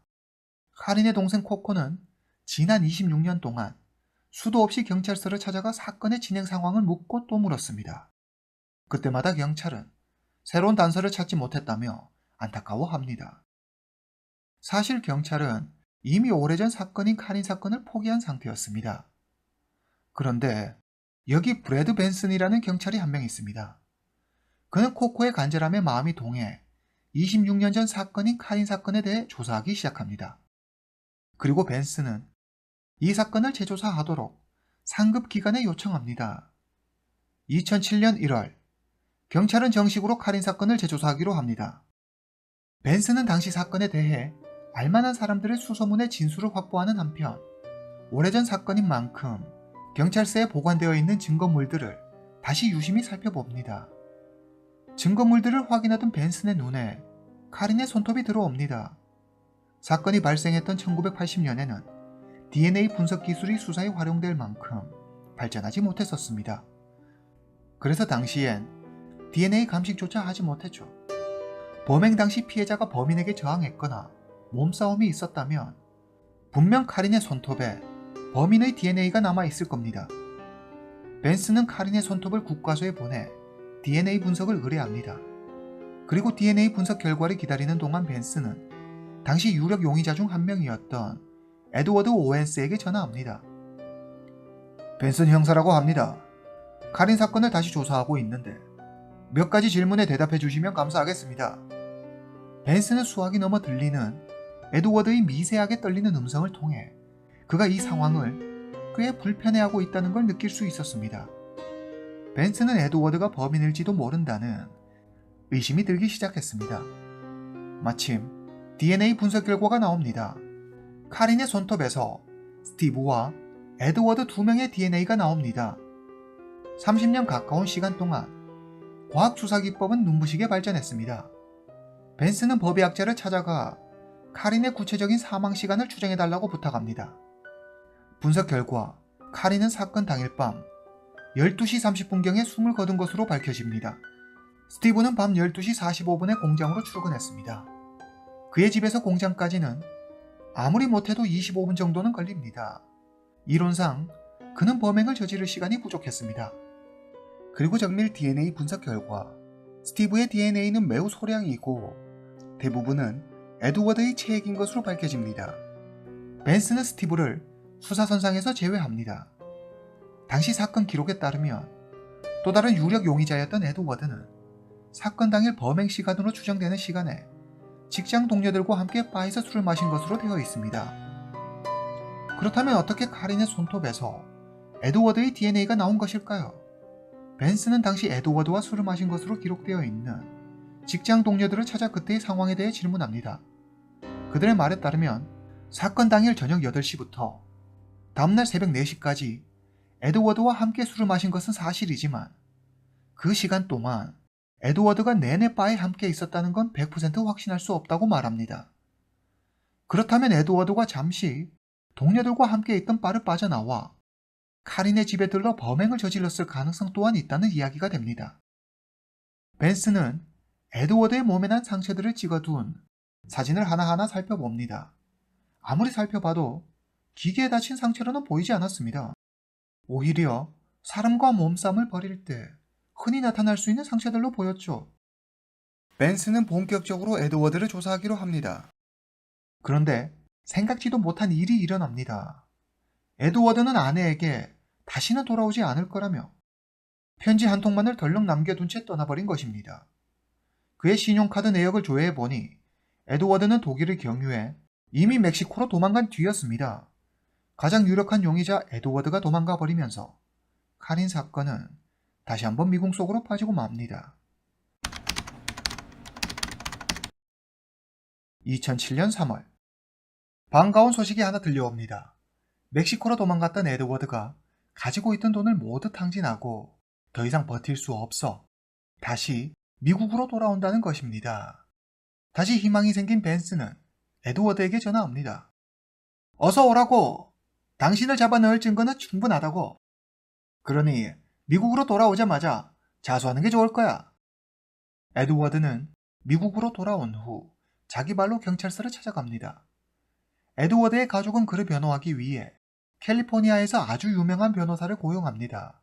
카린의 동생 코코는 지난 26년 동안 수도 없이 경찰서를 찾아가 사건의 진행 상황을 묻고 또 물었습니다. 그때마다 경찰은 새로운 단서를 찾지 못했다며 안타까워합니다. 사실 경찰은 이미 오래전 사건인 카린 사건을 포기한 상태였습니다. 그런데 여기 브래드 벤슨이라는 경찰이 한 명 있습니다. 그는 코코의 간절함에 마음이 동해 26년 전 사건인 카린 사건에 대해 조사하기 시작합니다. 그리고 벤슨은 이 사건을 재조사하도록 상급 기관에 요청합니다. 2007년 1월 경찰은 정식으로 카린 사건을 재조사하기로 합니다. 벤슨은 당시 사건에 대해 알만한 사람들의 수소문의 진술을 확보하는 한편 오래전 사건인 만큼 경찰서에 보관되어 있는 증거물들을 다시 유심히 살펴봅니다. 증거물들을 확인하던 벤슨의 눈에 카린의 손톱이 들어옵니다. 사건이 발생했던 1980년에는 DNA 분석 기술이 수사에 활용될 만큼 발전하지 못했었습니다. 그래서 당시엔 DNA 감식조차 하지 못했죠. 범행 당시 피해자가 범인에게 저항했거나 몸싸움이 있었다면 분명 카린의 손톱에 범인의 DNA가 남아있을 겁니다. 벤슨은 카린의 손톱을 국과소에 보내 DNA 분석을 의뢰합니다. 그리고 DNA 분석 결과를 기다리는 동안 벤슨은 당시 유력 용의자 중 한 명이었던 에드워드 오웬스에게 전화합니다. 벤슨 형사라고 합니다. 카린 사건을 다시 조사하고 있는데 몇 가지 질문에 대답해 주시면 감사하겠습니다. 벤슨은 수학이 넘어 들리는 에드워드의 미세하게 떨리는 음성을 통해 그가 이 상황을 꽤 불편해하고 있다는 걸 느낄 수 있었습니다. 벤슨은 에드워드가 범인일지도 모른다는 의심이 들기 시작했습니다. 마침 DNA 분석 결과가 나옵니다. 카린의 손톱에서 스티브와 에드워드 두 명의 DNA가 나옵니다. 30년 가까운 시간 동안 과학수사기법은 눈부시게 발전했습니다. 벤슨은 법의학자를 찾아가 카린의 구체적인 사망 시간을 추정해달라고 부탁합니다. 분석 결과 카린은 사건 당일 밤 12시 30분경에 숨을 거둔 것으로 밝혀집니다. 스티브는 밤 12시 45분에 공장으로 출근했습니다. 그의 집에서 공장까지는 아무리 못해도 25분 정도는 걸립니다. 이론상 그는 범행을 저지를 시간이 부족했습니다. 그리고 정밀 DNA 분석 결과 스티브의 DNA는 매우 소량이고 대부분은 에드워드의 체액인 것으로 밝혀집니다. 벤슨은 스티브를 수사선상에서 제외합니다. 당시 사건 기록에 따르면 또 다른 유력 용의자였던 에드워드는 사건 당일 범행 시간으로 추정되는 시간에 직장 동료들과 함께 바에서 술을 마신 것으로 되어 있습니다. 그렇다면 어떻게 카린의 손톱에서 에드워드의 DNA가 나온 것일까요? 벤슨은 당시 에드워드와 술을 마신 것으로 기록되어 있는 직장 동료들을 찾아 그때의 상황에 대해 질문합니다. 그들의 말에 따르면 사건 당일 저녁 8시부터 다음날 새벽 4시까지 에드워드와 함께 술을 마신 것은 사실이지만 그 시간 동안 에드워드가 내내 바에 함께 있었다는 건 100% 확신할 수 없다고 말합니다. 그렇다면 에드워드가 잠시 동료들과 함께 있던 바를 빠져나와 카린의 집에 들러 범행을 저질렀을 가능성 또한 있다는 이야기가 됩니다. 벤스는 에드워드의 몸에 난 상처들을 찍어둔 사진을 하나하나 살펴봅니다. 아무리 살펴봐도 기계에 다친 상처로는 보이지 않았습니다. 오히려 사람과 몸싸움을 벌일 때 흔히 나타날 수 있는 상처들로 보였죠. 벤스는 본격적으로 에드워드를 조사하기로 합니다. 그런데 생각지도 못한 일이 일어납니다. 에드워드는 아내에게 다시는 돌아오지 않을 거라며 편지 한 통만을 덜렁 남겨둔 채 떠나버린 것입니다. 그의 신용카드 내역을 조회해보니 에드워드는 독일을 경유해 이미 멕시코로 도망간 뒤였습니다. 가장 유력한 용의자 에드워드가 도망가 버리면서 카린 사건은 다시 한번 미궁 속으로 빠지고 맙니다. 2007년 3월 반가운 소식이 하나 들려옵니다. 멕시코로 도망갔던 에드워드가 가지고 있던 돈을 모두 탕진하고 더 이상 버틸 수 없어 다시 미국으로 돌아온다는 것입니다. 다시 희망이 생긴 벤스는 에드워드에게 전화합니다. 어서 오라고! 당신을 잡아 넣을 증거는 충분하다고. 그러니 미국으로 돌아오자마자 자수하는 게 좋을 거야. 에드워드는 미국으로 돌아온 후 자기 발로 경찰서를 찾아갑니다. 에드워드의 가족은 그를 변호하기 위해 캘리포니아에서 아주 유명한 변호사를 고용합니다.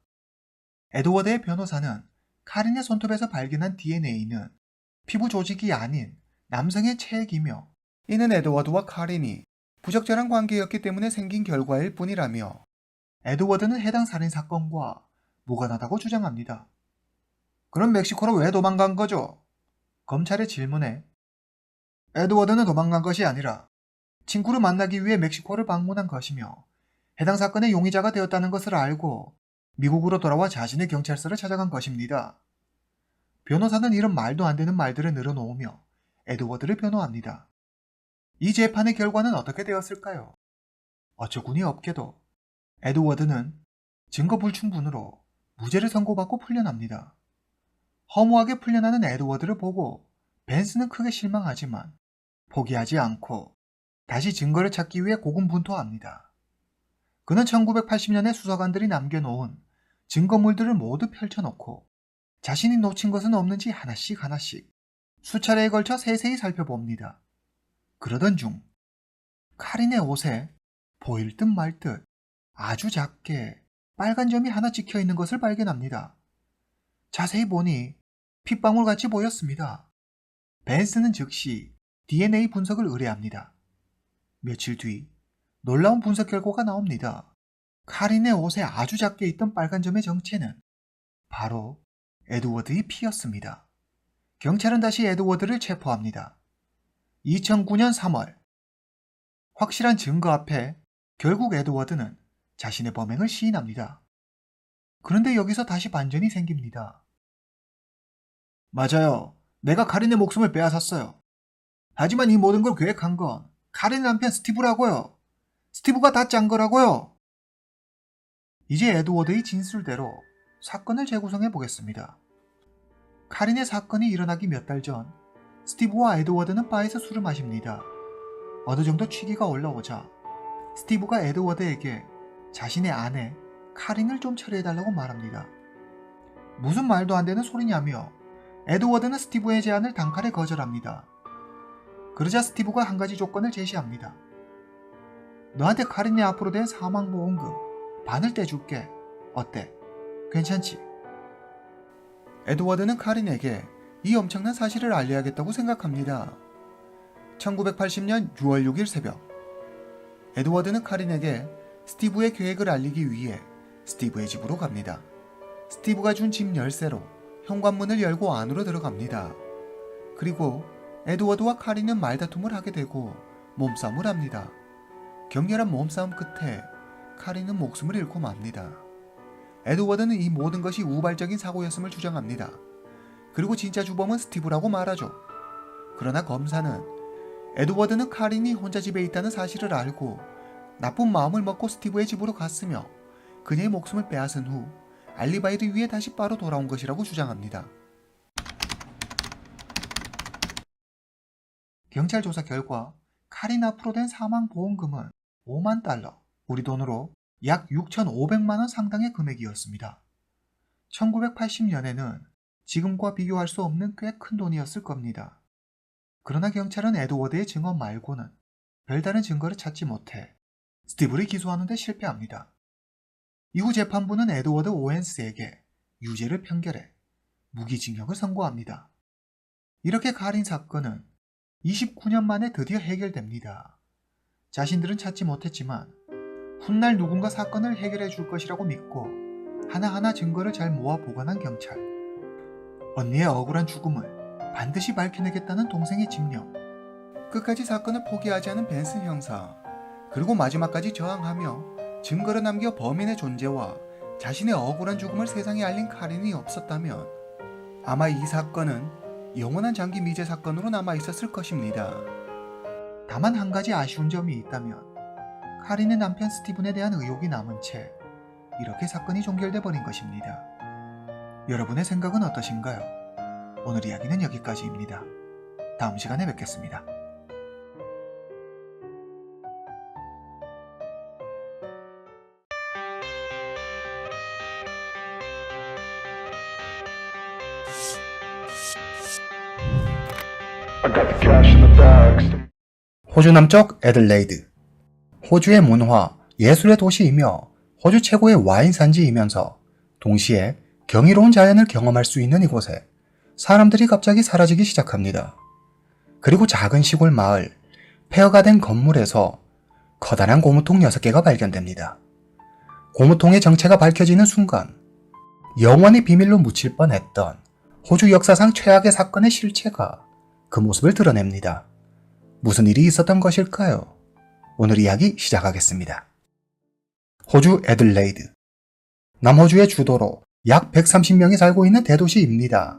에드워드의 변호사는 카린의 손톱에서 발견한 DNA는 피부 조직이 아닌 남성의 체액이며 이는 에드워드와 카린이 부적절한 관계였기 때문에 생긴 결과일 뿐이라며 에드워드는 해당 살인사건과 무관하다고 주장합니다. 그럼 멕시코로 왜 도망간 거죠? 검찰의 질문에 에드워드는 도망간 것이 아니라 친구를 만나기 위해 멕시코를 방문한 것이며 해당 사건의 용의자가 되었다는 것을 알고 미국으로 돌아와 자신의 경찰서를 찾아간 것입니다. 변호사는 이런 말도 안 되는 말들을 늘어놓으며 에드워드를 변호합니다. 이 재판의 결과는 어떻게 되었을까요? 어처구니 없게도 에드워드는 증거 불충분으로 무죄를 선고받고 풀려납니다. 허무하게 풀려나는 에드워드를 보고 벤스는 크게 실망하지만 포기하지 않고 다시 증거를 찾기 위해 고군분투합니다. 그는 1980년에 수사관들이 남겨놓은 증거물들을 모두 펼쳐놓고 자신이 놓친 것은 없는지 하나씩 하나씩 수차례에 걸쳐 세세히 살펴봅니다. 그러던 중 카린의 옷에 보일 듯 말 듯 아주 작게 빨간 점이 하나 찍혀 있는 것을 발견합니다. 자세히 보니 핏방울같이 보였습니다. 벤스는 즉시 DNA 분석을 의뢰합니다. 며칠 뒤 놀라운 분석 결과가 나옵니다. 카린의 옷에 아주 작게 있던 빨간 점의 정체는 바로 에드워드의 피였습니다. 경찰은 다시 에드워드를 체포합니다. 2009년 3월 확실한 증거 앞에 결국 에드워드는 자신의 범행을 시인합니다. 그런데 여기서 다시 반전이 생깁니다. 맞아요. 내가 카린의 목숨을 빼앗았어요. 하지만 이 모든 걸 계획한 건 카린 남편 스티브라고요. 스티브가 다 짠 거라고요. 이제 에드워드의 진술대로 사건을 재구성해 보겠습니다. 카린의 사건이 일어나기 몇 달 전 스티브와 에드워드는 바에서 술을 마십니다. 어느 정도 취기가 올라오자 스티브가 에드워드에게 자신의 아내 카린을 좀 처리해달라고 말합니다. 무슨 말도 안 되는 소리냐며 에드워드는 스티브의 제안을 단칼에 거절합니다. 그러자 스티브가 한 가지 조건을 제시합니다. 너한테 카린이 앞으로 된 사망보험금 반을 떼줄게. 어때? 괜찮지? 에드워드는 카린에게 이 엄청난 사실을 알려야겠다고 생각합니다. 1980년 6월 6일 새벽 에드워드는 카린에게 스티브의 계획을 알리기 위해 스티브의 집으로 갑니다. 스티브가 준 집 열쇠로 현관문을 열고 안으로 들어갑니다. 그리고 에드워드와 카린은 말다툼을 하게 되고 몸싸움을 합니다. 격렬한 몸싸움 끝에 카린은 목숨을 잃고 맙니다. 에드워드는 이 모든 것이 우발적인 사고였음을 주장합니다. 그리고 진짜 주범은 스티브라고 말하죠. 그러나 검사는 에드워드는 카린이 혼자 집에 있다는 사실을 알고 나쁜 마음을 먹고 스티브의 집으로 갔으며 그녀의 목숨을 빼앗은 후 알리바이를 위해 다시 바로 돌아온 것이라고 주장합니다. 경찰 조사 결과 카린 앞으로 된 사망보험금은 5만 달러, 우리 돈으로 약 6,500만 원 상당의 금액이었습니다. 1980년에는 지금과 비교할 수 없는 꽤 큰 돈이었을 겁니다. 그러나 경찰은 에드워드의 증언 말고는 별다른 증거를 찾지 못해 스티브를 기소하는 데 실패합니다. 이후 재판부는 에드워드 오웬스에게 유죄를 판결해 무기징역을 선고합니다. 이렇게 카린 사건은 29년 만에 드디어 해결됩니다. 자신들은 찾지 못했지만 훗날 누군가 사건을 해결해 줄 것이라고 믿고 하나하나 증거를 잘 모아 보관한 경찰. 언니의 억울한 죽음을 반드시 밝혀내겠다는 동생의 집념. 끝까지 사건을 포기하지 않은 벤슨 형사. 그리고 마지막까지 저항하며 증거를 남겨 범인의 존재와 자신의 억울한 죽음을 세상에 알린 카린이 없었다면 아마 이 사건은 영원한 장기 미제 사건으로 남아 있었을 것입니다. 다만 한 가지 아쉬운 점이 있다면 카린의 남편 스티븐에 대한 의혹이 남은 채 이렇게 사건이 종결돼 버린 것입니다. 여러분의 생각은 어떠신가요? 오늘 이야기는 여기까지입니다. 다음 시간에 뵙겠습니다. I got the cash in the bags. 호주 남쪽 애들레이드. 호주의 문화, 예술의 도시이며 호주 최고의 와인 산지이면서 동시에 경이로운 자연을 경험할 수 있는 이곳에 사람들이 갑자기 사라지기 시작합니다. 그리고 작은 시골 마을, 폐허가 된 건물에서 커다란 고무통 6개가 발견됩니다. 고무통의 정체가 밝혀지는 순간 영원히 비밀로 묻힐 뻔했던 호주 역사상 최악의 사건의 실체가 그 모습을 드러냅니다. 무슨 일이 있었던 것일까요? 오늘 이야기 시작하겠습니다. 호주 애들레이드. 남호주의 주도로 약 130명이 살고 있는 대도시입니다.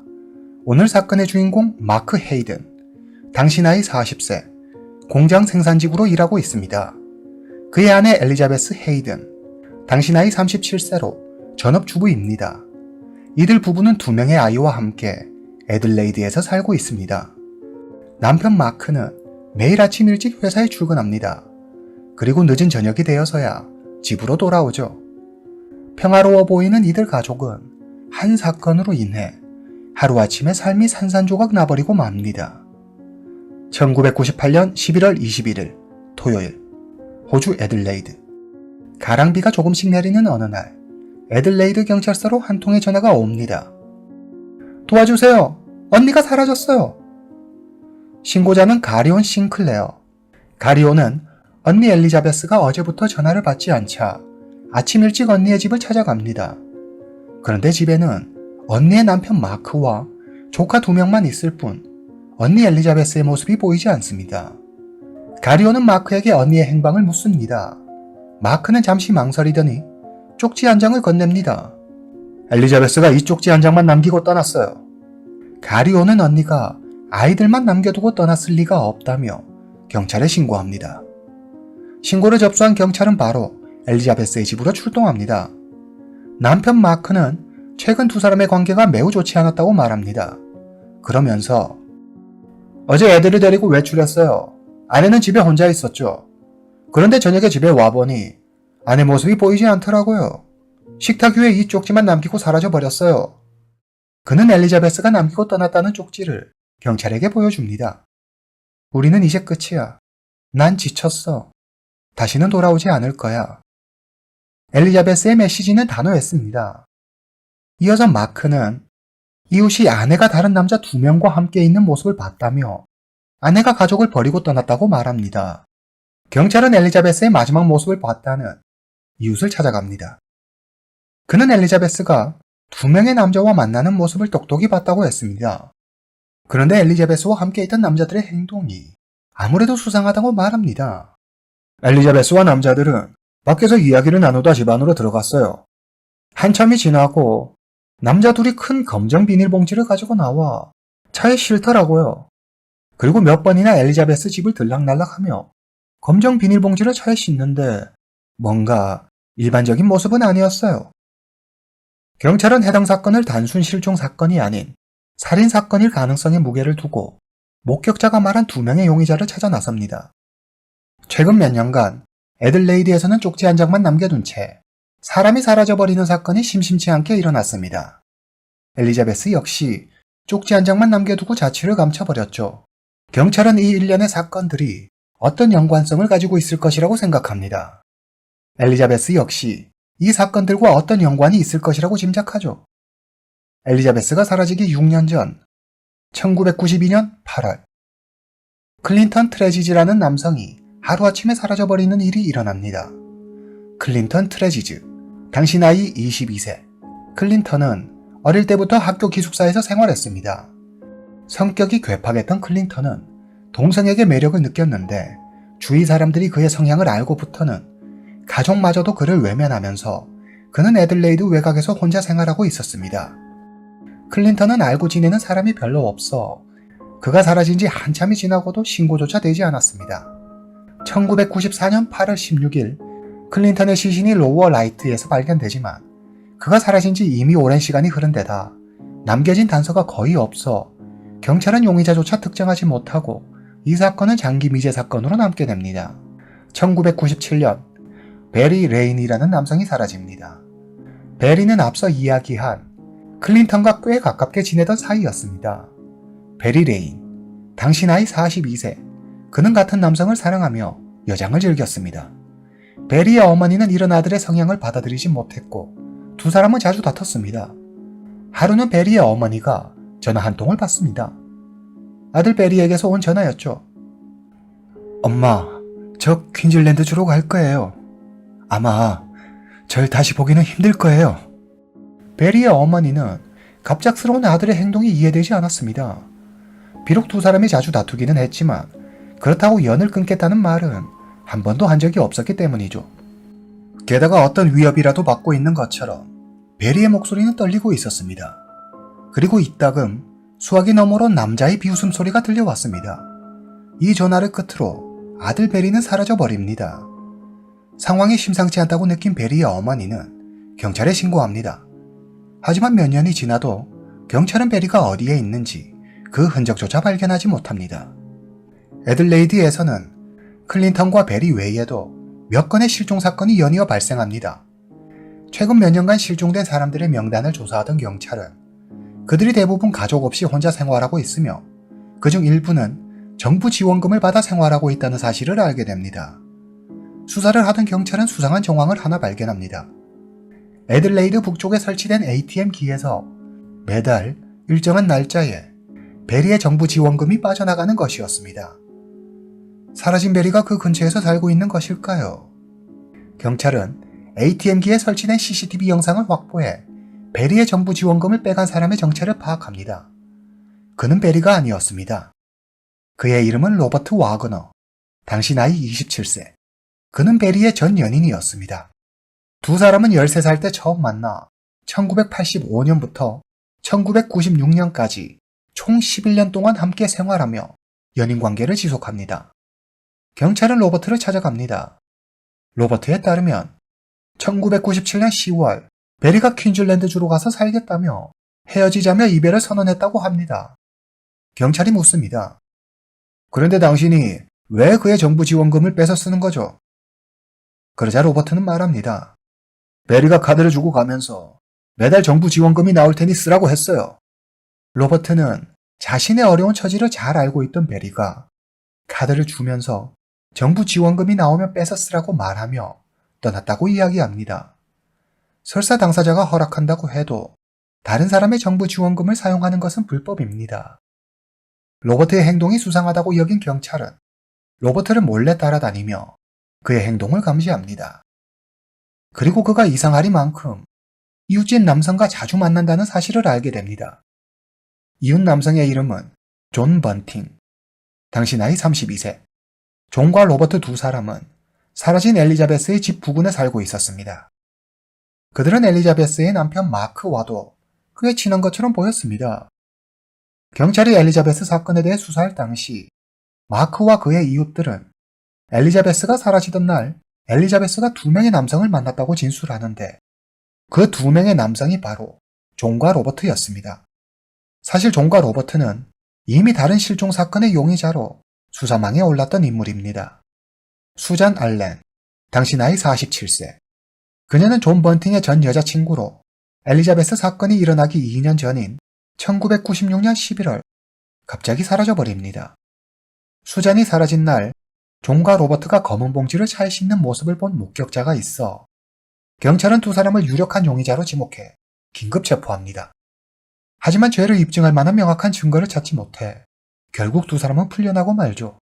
오늘 사건의 주인공 마크 헤이든. 당시 나이 40세, 공장 생산직으로 일하고 있습니다. 그의 아내 엘리자베스 헤이든. 당시 나이 37세로 전업주부입니다. 이들 부부는 2명의 아이와 함께 애들레이드에서 살고 있습니다. 남편 마크는 매일 아침 일찍 회사에 출근합니다. 그리고 늦은 저녁이 되어서야 집으로 돌아오죠. 평화로워 보이는 이들 가족은 한 사건으로 인해 하루아침에 삶이 산산조각 나버리고 맙니다. 1998년 11월 21일 토요일, 호주 애들레이드. 가랑비가 조금씩 내리는 어느 날, 애들레이드 경찰서로 한 통의 전화가 옵니다. 도와주세요. 언니가 사라졌어요. 신고자는 가리온 싱클레어. 가리온은 언니 엘리자베스가 어제부터 전화를 받지 않자 아침 일찍 언니의 집을 찾아갑니다. 그런데 집에는 언니의 남편 마크와 조카 2명만 있을 뿐 언니 엘리자베스의 모습이 보이지 않습니다. 가리온은 마크에게 언니의 행방을 묻습니다. 마크는 잠시 망설이더니 쪽지 한 장을 건넵니다. 엘리자베스가 이 쪽지 한 장만 남기고 떠났어요. 가리온은 언니가 아이들만 남겨두고 떠났을 리가 없다며 경찰에 신고합니다. 신고를 접수한 경찰은 바로 엘리자베스의 집으로 출동합니다. 남편 마크는 최근 2사람의 관계가 매우 좋지 않았다고 말합니다. 그러면서 어제 애들을 데리고 외출했어요. 아내는 집에 혼자 있었죠. 그런데 저녁에 집에 와보니 아내 모습이 보이지 않더라고요. 식탁 위에 이 쪽지만 남기고 사라져버렸어요. 그는 엘리자베스가 남기고 떠났다는 쪽지를 경찰에게 보여줍니다. 우리는 이제 끝이야. 난 지쳤어. 다시는 돌아오지 않을 거야. 엘리자베스의 메시지는 단호했습니다. 이어서 마크는 이웃이 아내가 다른 남자 2명과 함께 있는 모습을 봤다며 아내가 가족을 버리고 떠났다고 말합니다. 경찰은 엘리자베스의 마지막 모습을 봤다는 이웃을 찾아갑니다. 그는 엘리자베스가 2명의 남자와 만나는 모습을 똑똑히 봤다고 했습니다. 그런데 엘리자베스와 함께 있던 남자들의 행동이 아무래도 수상하다고 말합니다. 엘리자베스와 남자들은 밖에서 이야기를 나누다 집 안으로 들어갔어요. 한참이 지나고 남자 둘이 큰 검정 비닐봉지를 가지고 나와 차에 싣더라고요. 그리고 몇 번이나 엘리자베스 집을 들락날락하며 검정 비닐봉지를 차에 싣는데 뭔가 일반적인 모습은 아니었어요. 경찰은 해당 사건을 단순 실종 사건이 아닌 살인 사건일 가능성에 무게를 두고 목격자가 말한 2명의 용의자를 찾아 나섭니다. 최근 몇 년간 애들레이드에서는 쪽지 한 장만 남겨둔 채 사람이 사라져버리는 사건이 심심치 않게 일어났습니다. 엘리자베스 역시 쪽지 한 장만 남겨두고 자취를 감춰버렸죠. 경찰은 이 일련의 사건들이 어떤 연관성을 가지고 있을 것이라고 생각합니다. 엘리자베스 역시 이 사건들과 어떤 연관이 있을 것이라고 짐작하죠. 엘리자베스가 사라지기 6년 전 1992년 8월 클린턴 트레지즈라는 남성이 하루아침에 사라져버리는 일이 일어납니다. 클린턴 트레지즈, 당시 나이 22세. 클린턴은 어릴 때부터 학교 기숙사에서 생활했습니다. 성격이 괴팍했던 클린턴은 동성에게 매력을 느꼈는데 주위 사람들이 그의 성향을 알고부터는 가족마저도 그를 외면하면서 그는 애들레이드 외곽에서 혼자 생활하고 있었습니다. 클린턴은 알고 지내는 사람이 별로 없어 그가 사라진 지 한참이 지나고도 신고조차 되지 않았습니다. 1994년 8월 16일 클린턴의 시신이 로워 라이트에서 발견되지만 그가 사라진 지 이미 오랜 시간이 흐른 데다 남겨진 단서가 거의 없어 경찰은 용의자조차 특정하지 못하고 이 사건은 장기 미제 사건으로 남게 됩니다. 1997년 베리 레인이라는 남성이 사라집니다. 베리는 앞서 이야기한 클린턴과 꽤 가깝게 지내던 사이였습니다. 베리 레인, 당시 나이 42세, 그는 같은 남성을 사랑하며 여장을 즐겼습니다. 베리의 어머니는 이런 아들의 성향을 받아들이지 못했고 두 사람은 자주 다퉜습니다. 하루는 베리의 어머니가 전화 한 통을 받습니다. 아들 베리에게서 온 전화였죠. 엄마, 저 퀸즐랜드 주로 갈 거예요. 아마 절 다시 보기는 힘들 거예요. 베리의 어머니는 갑작스러운 아들의 행동이 이해되지 않았습니다. 비록 두 사람이 자주 다투기는 했지만 그렇다고 연을 끊겠다는 말은 한 번도 한 적이 없었기 때문이죠. 게다가 어떤 위협이라도 받고 있는 것처럼 베리의 목소리는 떨리고 있었습니다. 그리고 이따금 수화기 너머로 남자의 비웃음 소리가 들려왔습니다. 이 전화를 끝으로 아들 베리는 사라져버립니다. 상황이 심상치 않다고 느낀 베리의 어머니는 경찰에 신고합니다. 하지만 몇 년이 지나도 경찰은 베리가 어디에 있는지 그 흔적조차 발견하지 못합니다. 애들레이드에서는 클린턴과 베리 외에도 몇 건의 실종 사건이 연이어 발생합니다. 최근 몇 년간 실종된 사람들의 명단을 조사하던 경찰은 그들이 대부분 가족 없이 혼자 생활하고 있으며 그중 일부는 정부 지원금을 받아 생활하고 있다는 사실을 알게 됩니다. 수사를 하던 경찰은 수상한 정황을 하나 발견합니다. 애들레이드 북쪽에 설치된 ATM기에서 매달 일정한 날짜에 베리의 정부 지원금이 빠져나가는 것이었습니다. 사라진 베리가 그 근처에서 살고 있는 것일까요? 경찰은 ATM기에 설치된 CCTV 영상을 확보해 베리의 정부 지원금을 빼간 사람의 정체를 파악합니다. 그는 베리가 아니었습니다. 그의 이름은 로버트 와그너, 당시 나이 27세. 그는 베리의 전 연인이었습니다. 두 사람은 13살 때 처음 만나 1985년부터 1996년까지 총 11년 동안 함께 생활하며 연인관계를 지속합니다. 경찰은 로버트를 찾아갑니다. 로버트에 따르면 1997년 10월 베리가 퀸즐랜드주로 가서 살겠다며 헤어지자며 이별을 선언했다고 합니다. 경찰이 묻습니다. 그런데 당신이 왜 그의 정부 지원금을 뺏어 쓰는 거죠? 그러자 로버트는 말합니다. 베리가 카드를 주고 가면서 매달 정부 지원금이 나올 테니 쓰라고 했어요. 로버트는 자신의 어려운 처지를 잘 알고 있던 베리가 카드를 주면서 정부 지원금이 나오면 뺏어 쓰라고 말하며 떠났다고 이야기합니다. 설사 당사자가 허락한다고 해도 다른 사람의 정부 지원금을 사용하는 것은 불법입니다. 로버트의 행동이 수상하다고 여긴 경찰은 로버트를 몰래 따라다니며 그의 행동을 감시합니다. 그리고 그가 이상하리만큼 이웃집 남성과 자주 만난다는 사실을 알게 됩니다. 이웃 남성의 이름은 존 번팅, 당시 나이 32세. 존과 로버트 두 사람은 사라진 엘리자베스의 집 부근에 살고 있었습니다. 그들은 엘리자베스의 남편 마크와도 꽤 친한 것처럼 보였습니다. 경찰이 엘리자베스 사건에 대해 수사할 당시 마크와 그의 이웃들은 엘리자베스가 사라지던 날 엘리자베스가 2명의 남성을 만났다고 진술하는데 그 두 명의 남성이 바로 존과 로버트였습니다. 사실 존과 로버트는 이미 다른 실종 사건의 용의자로 수사망에 올랐던 인물입니다. 수잔 알렌, 당시 나이 47세. 그녀는 존 번팅의 전 여자친구로 엘리자베스 사건이 일어나기 2년 전인 1996년 11월 갑자기 사라져버립니다. 수잔이 사라진 날 존과 로버트가 검은 봉지를 차에 싣는 모습을 본 목격자가 있어 경찰은 두 사람을 유력한 용의자로 지목해 긴급 체포합니다. 하지만 죄를 입증할 만한 명확한 증거를 찾지 못해 결국 두 사람은 풀려나고 말죠.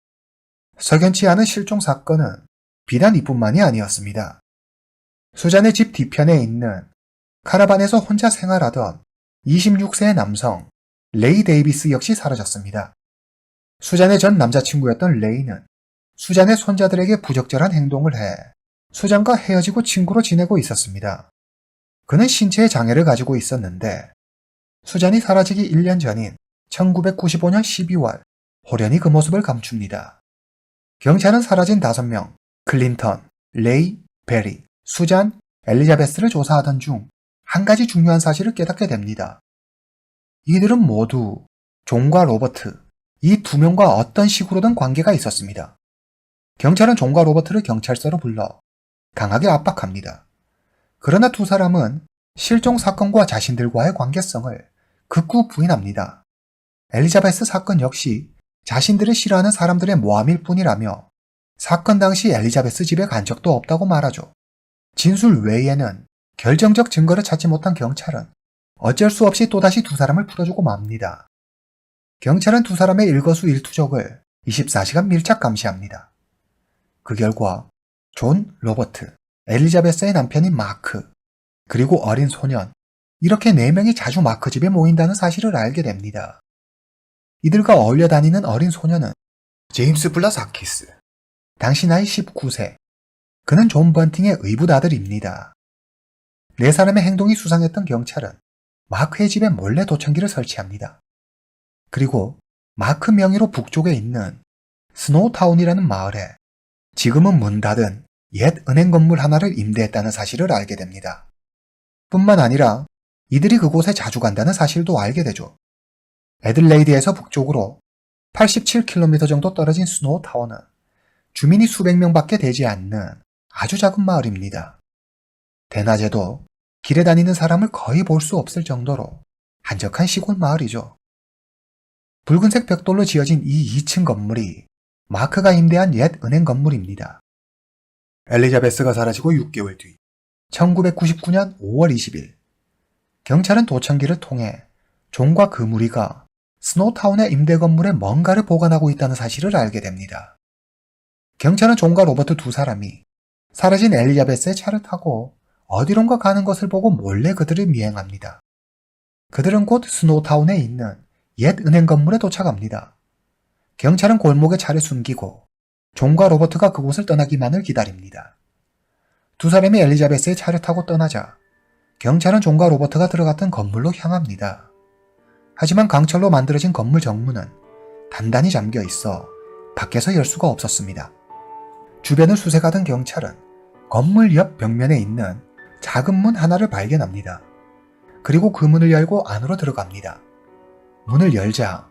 석연치 않은 실종 사건은 비단 이뿐만이 아니었습니다. 수잔의 집 뒤편에 있는 카라반에서 혼자 생활하던 26세의 남성 레이 데이비스 역시 사라졌습니다. 수잔의 전 남자친구였던 레이는 수잔의 손자들에게 부적절한 행동을 해 수잔과 헤어지고 친구로 지내고 있었습니다. 그는 신체의 장애를 가지고 있었는데 수잔이 사라지기 1년 전인 1995년 12월 호련히 그 모습을 감춥니다. 경찰은 사라진 5명 클린턴, 레이, 베리, 수잔, 엘리자베스를 조사하던 중 한 가지 중요한 사실을 깨닫게 됩니다. 이들은 모두 존과 로버트, 이 두 명과 어떤 식으로든 관계가 있었습니다. 경찰은 존과 로버트를 경찰서로 불러 강하게 압박합니다. 그러나 두 사람은 실종 사건과 자신들과의 관계성을 극구 부인합니다. 엘리자베스 사건 역시 자신들을 싫어하는 사람들의 모함일 뿐이라며 사건 당시 엘리자베스 집에 간 적도 없다고 말하죠. 진술 외에는 결정적 증거를 찾지 못한 경찰은 어쩔 수 없이 또다시 두 사람을 풀어주고 맙니다. 경찰은 두 사람의 일거수일투족을 24시간 밀착 감시합니다. 그 결과 존, 로버트, 엘리자베스의 남편인 마크, 그리고 어린 소년, 이렇게 4명이 자주 마크 집에 모인다는 사실을 알게 됩니다. 이들과 어울려 다니는 어린 소년은 제임스 블라사키스, 당시 나이 19세. 그는 존 번팅의 의붓 아들입니다. 4사람의 행동이 수상했던 경찰은 마크의 집에 몰래 도청기를 설치합니다. 그리고 마크 명의로 북쪽에 있는 스노우타운이라는 마을에 지금은 문 닫은 옛 은행 건물 하나를 임대했다는 사실을 알게 됩니다. 뿐만 아니라 이들이 그곳에 자주 간다는 사실도 알게 되죠. 애들레이드에서 북쪽으로 87km 정도 떨어진 스노우타운은 주민이 수백 명밖에 되지 않는 아주 작은 마을입니다. 대낮에도 길에 다니는 사람을 거의 볼 수 없을 정도로 한적한 시골 마을이죠. 붉은색 벽돌로 지어진 이 2층 건물이 마크가 임대한 옛 은행 건물입니다. 엘리자베스가 사라지고 6개월 뒤 1999년 5월 20일 경찰은 도청기를 통해 존과 그 무리가 스노우타운의 임대 건물에 뭔가를 보관하고 있다는 사실을 알게 됩니다. 경찰은 존과 로버트 두 사람이 사라진 엘리자베스의 차를 타고 어디론가 가는 것을 보고 몰래 그들을 미행합니다. 그들은 곧 스노우타운에 있는 옛 은행 건물에 도착합니다. 경찰은 골목에 차를 숨기고 존과 로버트가 그곳을 떠나기만을 기다립니다. 두 사람이 엘리자베스의 차를 타고 떠나자 경찰은 존과 로버트가 들어갔던 건물로 향합니다. 하지만 강철로 만들어진 건물 정문은 단단히 잠겨 있어 밖에서 열 수가 없었습니다. 주변을 수색하던 경찰은 건물 옆 벽면에 있는 작은 문 하나를 발견합니다. 그리고 그 문을 열고 안으로 들어갑니다. 문을 열자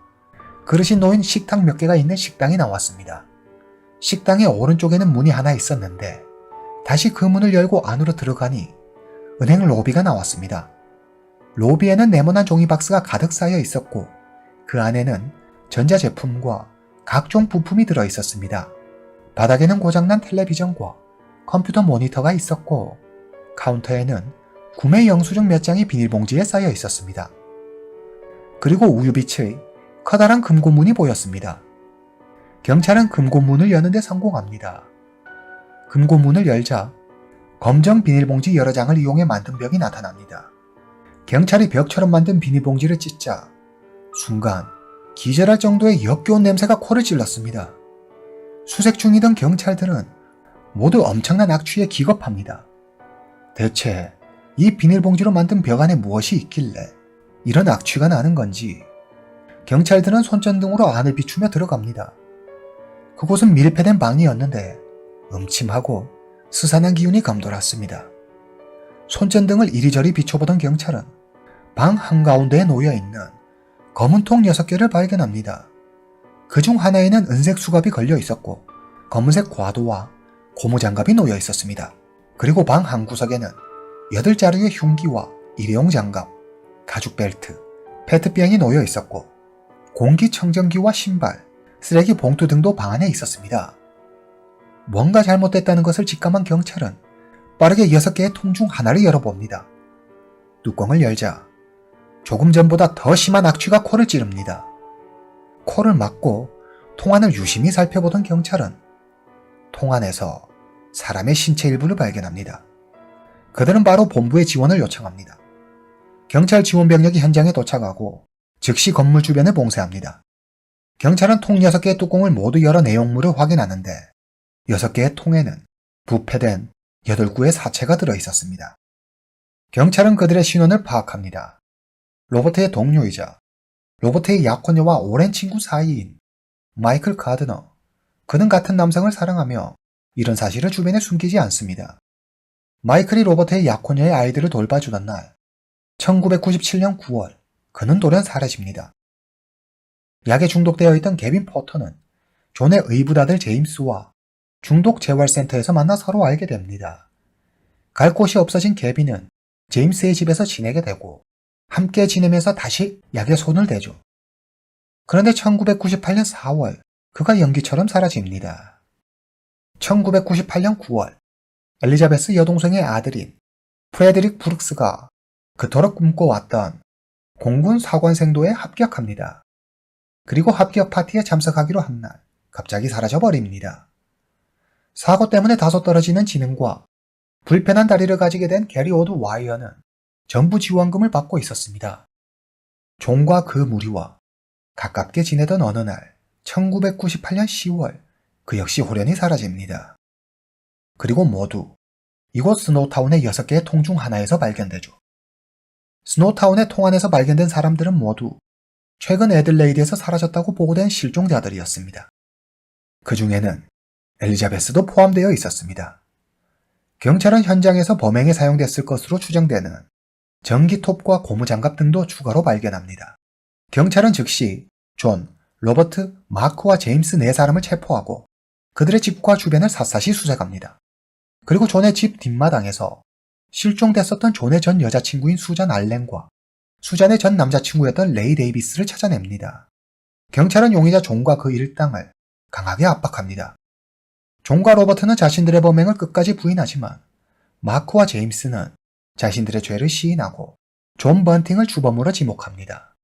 그릇이 놓인 식탁 몇 개가 있는 식당이 나왔습니다. 식당의 오른쪽에는 문이 하나 있었는데 다시 그 문을 열고 안으로 들어가니 은행 로비가 나왔습니다. 로비에는 네모난 종이박스가 가득 쌓여 있었고 그 안에는 전자제품과 각종 부품이 들어 있었습니다. 바닥에는 고장난 텔레비전과 컴퓨터 모니터가 있었고 카운터에는 구매 영수증 몇 장이 비닐봉지에 쌓여 있었습니다. 그리고 우유빛의 커다란 금고문이 보였습니다. 경찰은 금고문을 여는데 성공합니다. 금고문을 열자 검정 비닐봉지 여러 장을 이용해 만든 벽이 나타납니다. 경찰이 벽처럼 만든 비닐봉지를 찢자 순간 기절할 정도의 역겨운 냄새가 코를 찔렀습니다. 수색 중이던 경찰들은 모두 엄청난 악취에 기겁합니다. 대체 이 비닐봉지로 만든 벽 안에 무엇이 있길래 이런 악취가 나는 건지 경찰들은 손전등으로 안을 비추며 들어갑니다. 그곳은 밀폐된 방이었는데 음침하고 스산한 기운이 감돌았습니다. 손전등을 이리저리 비춰보던 경찰은 방 한가운데에 놓여있는 검은 통 6개를 발견합니다. 그중 하나에는 은색 수갑이 걸려 있었고 검은색 과도와 고무장갑이 놓여 있었습니다. 그리고 방 한 구석에는 8자루의 흉기와 일회용 장갑, 가죽 벨트, 페트병이 놓여 있었고 공기청정기와 신발, 쓰레기 봉투 등도 방 안에 있었습니다. 뭔가 잘못됐다는 것을 직감한 경찰은 빠르게 6개의 통 중 하나를 열어봅니다. 뚜껑을 열자 조금 전보다 더 심한 악취가 코를 찌릅니다. 코를 막고 통 안을 유심히 살펴보던 경찰은 통 안에서 사람의 신체 일부를 발견합니다. 그들은 바로 본부에 지원을 요청합니다. 경찰 지원 병력이 현장에 도착하고 즉시 건물 주변을 봉쇄합니다. 경찰은 통 6개의 뚜껑을 모두 열어 내용물을 확인하는데 6개의 통에는 부패된 8구의 사체가 들어있었습니다. 경찰은 그들의 신원을 파악합니다. 로버트의 동료이자 로버트의 약혼녀와 오랜 친구 사이인 마이클 가드너. 그는 같은 남성을 사랑하며 이런 사실을 주변에 숨기지 않습니다. 마이클이 로버트의 약혼녀의 아이들을 돌봐주던 날 1997년 9월 그는 돌연 사라집니다. 약에 중독되어 있던 개빈 포터는 존의 의붓아들 제임스와 중독 재활센터에서 만나 서로 알게 됩니다. 갈 곳이 없어진 개빈은 제임스의 집에서 지내게 되고 함께 지내면서 다시 약에 손을 대죠. 그런데 1998년 4월 그가 연기처럼 사라집니다. 1998년 9월 엘리자베스 여동생의 아들인 프레드릭 브룩스가 그토록 꿈꿔왔던 공군 사관생도에 합격합니다. 그리고 합격 파티에 참석하기로 한 날 갑자기 사라져버립니다. 사고 때문에 다소 떨어지는 지능과 불편한 다리를 가지게 된 게리 오드 와이어는 정부 지원금을 받고 있었습니다. 존과 그 무리와 가깝게 지내던 어느 날 1998년 10월 그 역시 호련히 사라집니다. 그리고 모두 이곳 스노우타운의 6개의 통 중 하나에서 발견되죠. 스노우타운의 통 안에서 발견된 사람들은 모두 최근 애들레이드에서 사라졌다고 보고된 실종자들이었습니다. 그 중에는 엘리자베스도 포함되어 있었습니다. 경찰은 현장에서 범행에 사용됐을 것으로 추정되는 전기톱과 고무장갑 등도 추가로 발견합니다. 경찰은 즉시 존, 로버트, 마크와 제임스 4사람을 체포하고 그들의 집과 주변을 샅샅이 수색합니다. 그리고 존의 집 뒷마당에서 실종됐었던 존의 전 여자친구인 수잔 알렌과 수잔의 전 남자친구였던 레이 데이비스를 찾아냅니다. 경찰은 용의자 존과 그 일당을 강하게 압박합니다. 존과 로버트는 자신들의 범행을 끝까지 부인하지만 마크와 제임스는 자신들의 죄를 시인하고 존 번팅을 주범으로 지목합니다.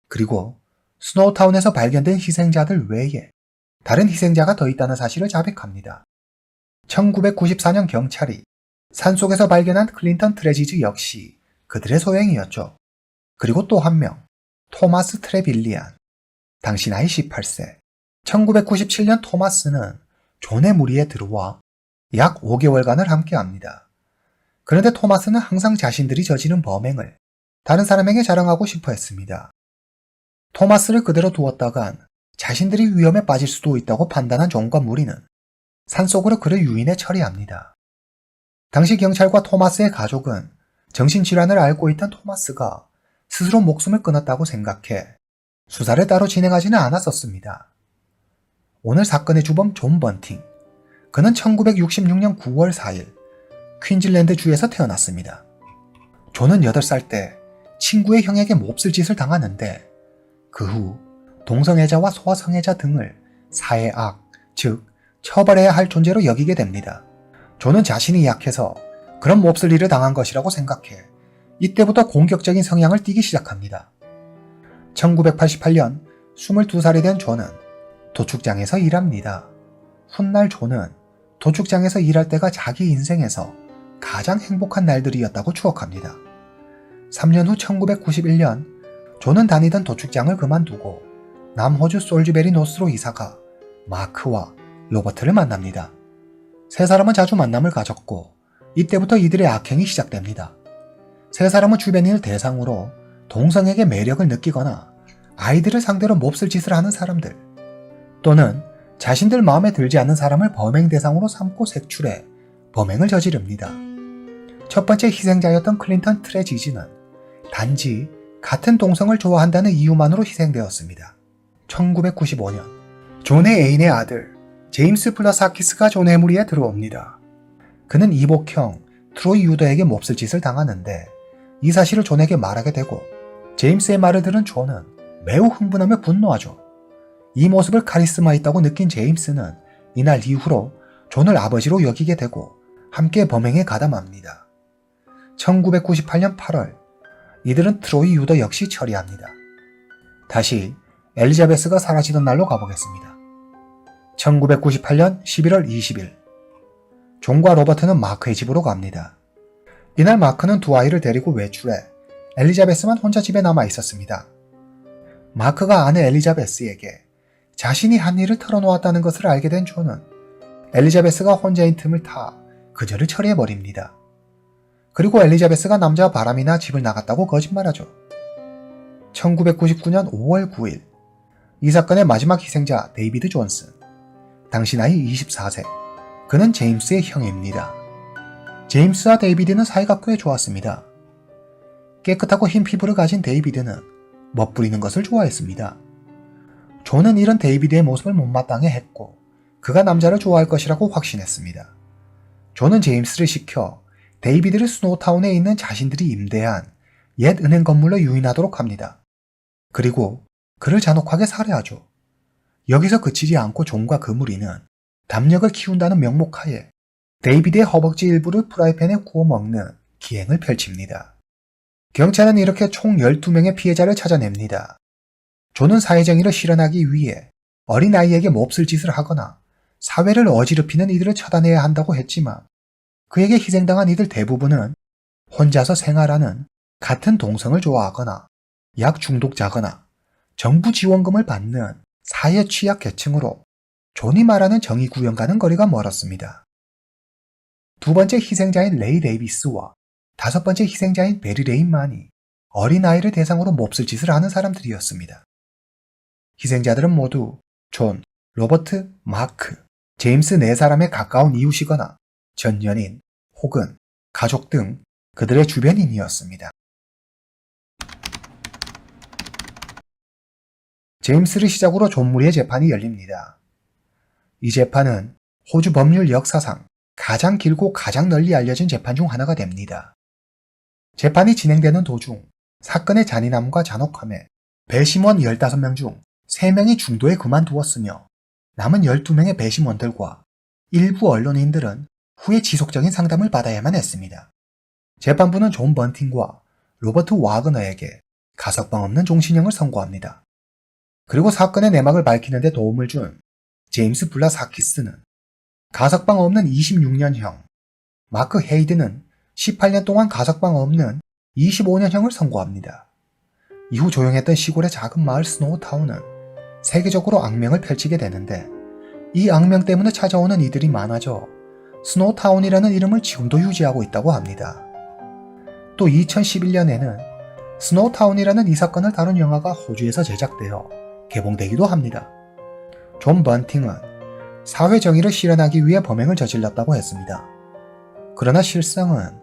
그리고 스노우타운에서 발견된 희생자들 외에 다른 희생자가 더 있다는 사실을 자백합니다. 1994년 경찰이 산속에서 발견한 클린턴 트레지즈 역시 그들의 소행이었죠. 그리고 또 한 명, 토마스 트레빌리안. 당시 나이 18세. 1997년 토마스는 존의 무리에 들어와 약 5개월간을 함께합니다. 그런데 토마스는 항상 자신들이 저지른 범행을 다른 사람에게 자랑하고 싶어 했습니다. 토마스를 그대로 두었다간 자신들이 위험에 빠질 수도 있다고 판단한 존과 무리는 산속으로 그를 유인해 처리합니다. 당시 경찰과 토마스의 가족은 정신질환을 앓고 있던 토마스가 스스로 목숨을 끊었다고 생각해 수사를 따로 진행하지는 않았었습니다. 오늘 사건의 주범 존 번팅. 그는 1966년 9월 4일 퀸즐랜드 주에서 태어났습니다. 존은 8살 때 친구의 형에게 몹쓸 짓을 당하는데 그 후 동성애자와 소아성애자 등을 사회의 악, 즉 처벌해야 할 존재로 여기게 됩니다. 존은 자신이 약해서 그런 몹쓸 일을 당한 것이라고 생각해 이때부터 공격적인 성향을 띠기 시작합니다. 1988년 22살이 된 존은 도축장에서 일합니다. 훗날 존은 도축장에서 일할 때가 자기 인생에서 가장 행복한 날들이었다고 추억합니다. 3년 후 1991년 존은 다니던 도축장을 그만두고 남호주 솔즈베리 노스로 이사가 마크와 로버트를 만납니다. 세 사람은 자주 만남을 가졌고 이때부터 이들의 악행이 시작됩니다. 세 사람은 주변인을 대상으로 동성에게 매력을 느끼거나 아이들을 상대로 몹쓸 짓을 하는 사람들 또는 자신들 마음에 들지 않는 사람을 범행 대상으로 삼고 색출해 범행을 저지릅니다. 첫 번째 희생자였던 클린턴 트레지지는 단지 같은 동성을 좋아한다는 이유만으로 희생되었습니다. 1995년 존의 애인의 아들 제임스 블라사키스가 존의 무리에 들어옵니다. 그는 이복형 트로이 유더에게 몹쓸 짓을 당하는데 이 사실을 존에게 말하게 되고 제임스의 말을 들은 존은 매우 흥분하며 분노하죠. 이 모습을 카리스마 있다고 느낀 제임스는 이날 이후로 존을 아버지로 여기게 되고 함께 범행에 가담합니다. 1998년 8월 이들은 트로이 유더 역시 처리합니다. 다시 엘리자베스가 사라지던 날로 가보겠습니다. 1998년 11월 20일 존과 로버트는 마크의 집으로 갑니다. 이날 마크는 두 아이를 데리고 외출해 엘리자베스만 혼자 집에 남아 있었습니다. 마크가 아내 엘리자베스에게 자신이 한 일을 털어놓았다는 것을 알게 된 존은 엘리자베스가 혼자인 틈을 타 그녀를 처리해버립니다. 그리고 엘리자베스가 남자와 바람이나 집을 나갔다고 거짓말하죠. 1999년 5월 9일 이 사건의 마지막 희생자 데이비드 존슨. 당시 나이 24세. 그는 제임스의 형입니다. 제임스와 데이비드는 사이가 꽤 좋았습니다. 깨끗하고 흰 피부를 가진 데이비드는 멋부리는 것을 좋아했습니다. 존은 이런 데이비드의 모습을 못마땅해 했고 그가 남자를 좋아할 것이라고 확신했습니다. 존은 제임스를 시켜 데이비드를 스노우타운에 있는 자신들이 임대한 옛 은행 건물로 유인하도록 합니다. 그리고 그를 잔혹하게 살해하죠. 여기서 그치지 않고 존과 그 무리는 담력을 키운다는 명목하에 데이비드의 허벅지 일부를 프라이팬에 구워 먹는 기행을 펼칩니다. 경찰은 이렇게 총 12명의 피해자를 찾아냅니다. 존은 사회정의를 실현하기 위해 어린아이에게 몹쓸 짓을 하거나 사회를 어지럽히는 이들을 처단해야 한다고 했지만 그에게 희생당한 이들 대부분은 혼자서 생활하는 같은 동성을 좋아하거나 약 중독자거나 정부 지원금을 받는 사회 취약 계층으로 존이 말하는 정의 구현과는 거리가 멀었습니다. 두 번째 희생자인 레이 데이비스와 다섯 번째 희생자인 베리 레인만이 어린아이를 대상으로 몹쓸 짓을 하는 사람들이었습니다. 희생자들은 모두 존, 로버트, 마크, 제임스 네 사람의 가까운 이웃이거나 전 연인 혹은 가족 등 그들의 주변인이었습니다. 제임스를 시작으로 존 무리의 재판이 열립니다. 이 재판은 호주 법률 역사상 가장 길고 가장 널리 알려진 재판 중 하나가 됩니다. 재판이 진행되는 도중 사건의 잔인함과 잔혹함에 배심원 15명 중 3명이 중도에 그만두었으며 남은 12명의 배심원들과 일부 언론인들은 후에 지속적인 상담을 받아야만 했습니다. 재판부는 존 번팅과 로버트 와그너에게 가석방 없는 종신형을 선고합니다. 그리고 사건의 내막을 밝히는 데 도움을 준 제임스 블라사키스는 가석방 없는 26년형, 마크 헤이드는 18년 동안 가석방 없는 25년형을 선고합니다. 이후 조용했던 시골의 작은 마을 스노우타운은 세계적으로 악명을 펼치게 되는데 이 악명 때문에 찾아오는 이들이 많아져 스노우타운이라는 이름을 지금도 유지하고 있다고 합니다. 또 2011년에는 스노우타운이라는 이 사건을 다룬 영화가 호주에서 제작되어 개봉되기도 합니다. 존 번팅은 사회정의를 실현하기 위해 범행을 저질렀다고 했습니다. 그러나 실상은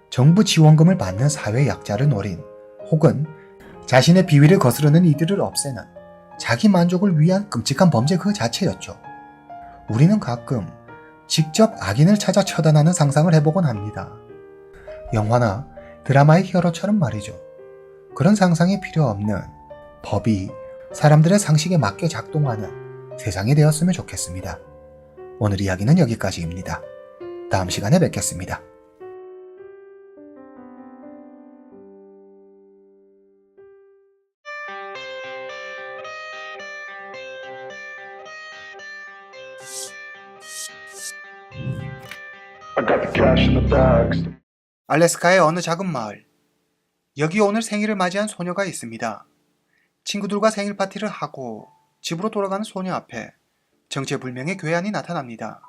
정부 지원금을 받는 사회 약자를 노린 혹은 자신의 비위를 거스르는 이들을 없애는 자기 만족을 위한 끔찍한 범죄 그 자체였죠. 우리는 가끔 직접 악인을 찾아 처단하는 상상을 해보곤 합니다. 영화나 드라마의 히어로처럼 말이죠. 그런 상상이 필요 없는 법이 사람들의 상식에 맞게 작동하는 세상이 되었으면 좋겠습니다. 오늘 이야기는 여기까지입니다. 다음 시간에 뵙겠습니다. I got the cash in the bags. 알래스카의 어느 작은 마을. 여기 오늘 생일을 맞이한 소녀가 있습니다. 친구들과 생일 파티를 하고 집으로 돌아가는 소녀 앞에 정체불명의 괴한이 나타납니다.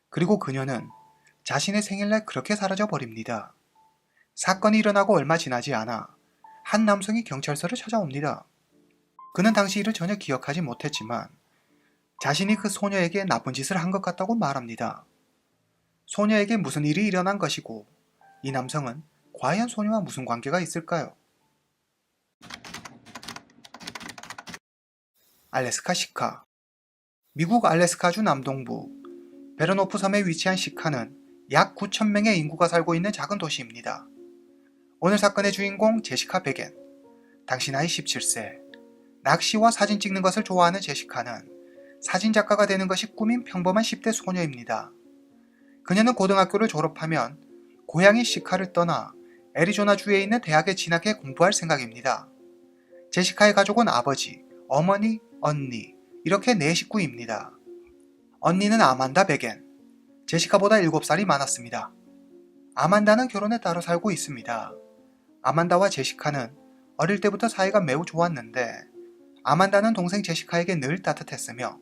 그리고 그녀는 자신의 생일날 그렇게 사라져 버립니다. 사건이 일어나고 얼마 지나지 않아 한 남성이 경찰서를 찾아옵니다. 그는 당시 일을 전혀 기억하지 못했지만 자신이 그 소녀에게 나쁜 짓을 한 것 같다고 말합니다. 소녀에게 무슨 일이 일어난 것이고 이 남성은 과연 소녀와 무슨 관계가 있을까요? 알래스카 시카. 미국 알래스카주 남동부 베르노프 섬에 위치한 시카는 약 9,000명의 인구가 살고 있는 작은 도시입니다. 오늘 사건의 주인공 제시카 베겐. 당시 나이 17세. 낚시와 사진 찍는 것을 좋아하는 제시카는 사진작가가 되는 것이 꿈인 평범한 10대 소녀입니다. 그녀는 고등학교를 졸업하면 고향인 시카를 떠나 애리조나주에 있는 대학에 진학해 공부할 생각입니다. 제시카의 가족은 아버지, 어머니, 언니 이렇게 4식구입니다. 언니는 아만다 베겐, 제시카보다 7살이 많았습니다. 아만다는 결혼에 따로 살고 있습니다. 아만다와 제시카는 어릴 때부터 사이가 매우 좋았는데 아만다는 동생 제시카에게 늘 따뜻했으며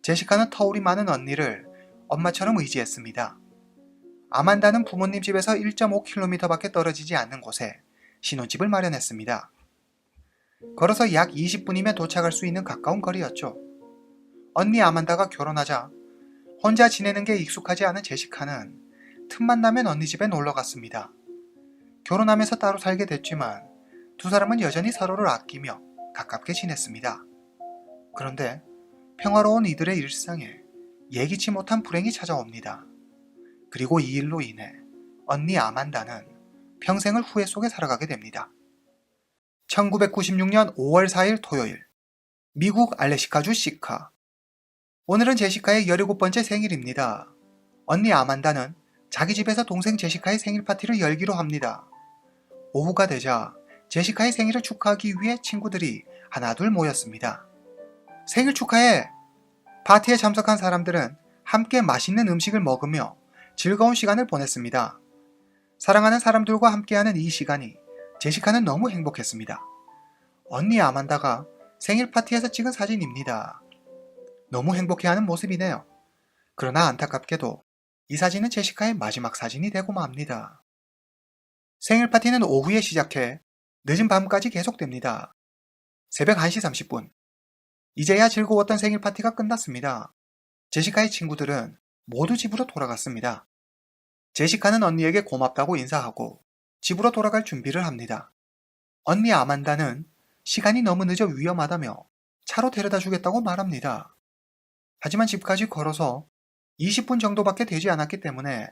제시카는 터울이 많은 언니를 엄마처럼 의지했습니다. 아만다는 부모님 집에서 1.5km밖에 떨어지지 않는 곳에 신혼집을 마련했습니다. 걸어서 약 20분이면 도착할 수 있는 가까운 거리였죠. 언니 아만다가 결혼하자 혼자 지내는 게 익숙하지 않은 제시카는 틈만 나면 언니 집에 놀러 갔습니다. 결혼하면서 따로 살게 됐지만 두 사람은 여전히 서로를 아끼며 가깝게 지냈습니다. 그런데 평화로운 이들의 일상에 예기치 못한 불행이 찾아옵니다. 그리고 이 일로 인해 언니 아만다는 평생을 후회 속에 살아가게 됩니다. 1996년 5월 4일 토요일, 미국 알래스카주 시카. 오늘은 제시카의 17번째 생일입니다. 언니 아만다는 자기 집에서 동생 제시카의 생일 파티를 열기로 합니다. 오후가 되자 제시카의 생일을 축하하기 위해 친구들이 하나둘 모였습니다. 생일 축하해! 파티에 참석한 사람들은 함께 맛있는 음식을 먹으며 즐거운 시간을 보냈습니다. 사랑하는 사람들과 함께하는 이 시간이 제시카는 너무 행복했습니다. 언니 아만다가 생일 파티에서 찍은 사진입니다. 너무 행복해하는 모습이네요. 그러나 안타깝게도 이 사진은 제시카의 마지막 사진이 되고 맙니다. 생일 파티는 오후에 시작해 늦은 밤까지 계속됩니다. 새벽 1시 30분. 이제야 즐거웠던 생일 파티가 끝났습니다. 제시카의 친구들은 모두 집으로 돌아갔습니다. 제시카는 언니에게 고맙다고 인사하고 집으로 돌아갈 준비를 합니다. 언니 아만다는 시간이 너무 늦어 위험하다며 차로 데려다 주겠다고 말합니다. 하지만 집까지 걸어서 20분 정도밖에 되지 않았기 때문에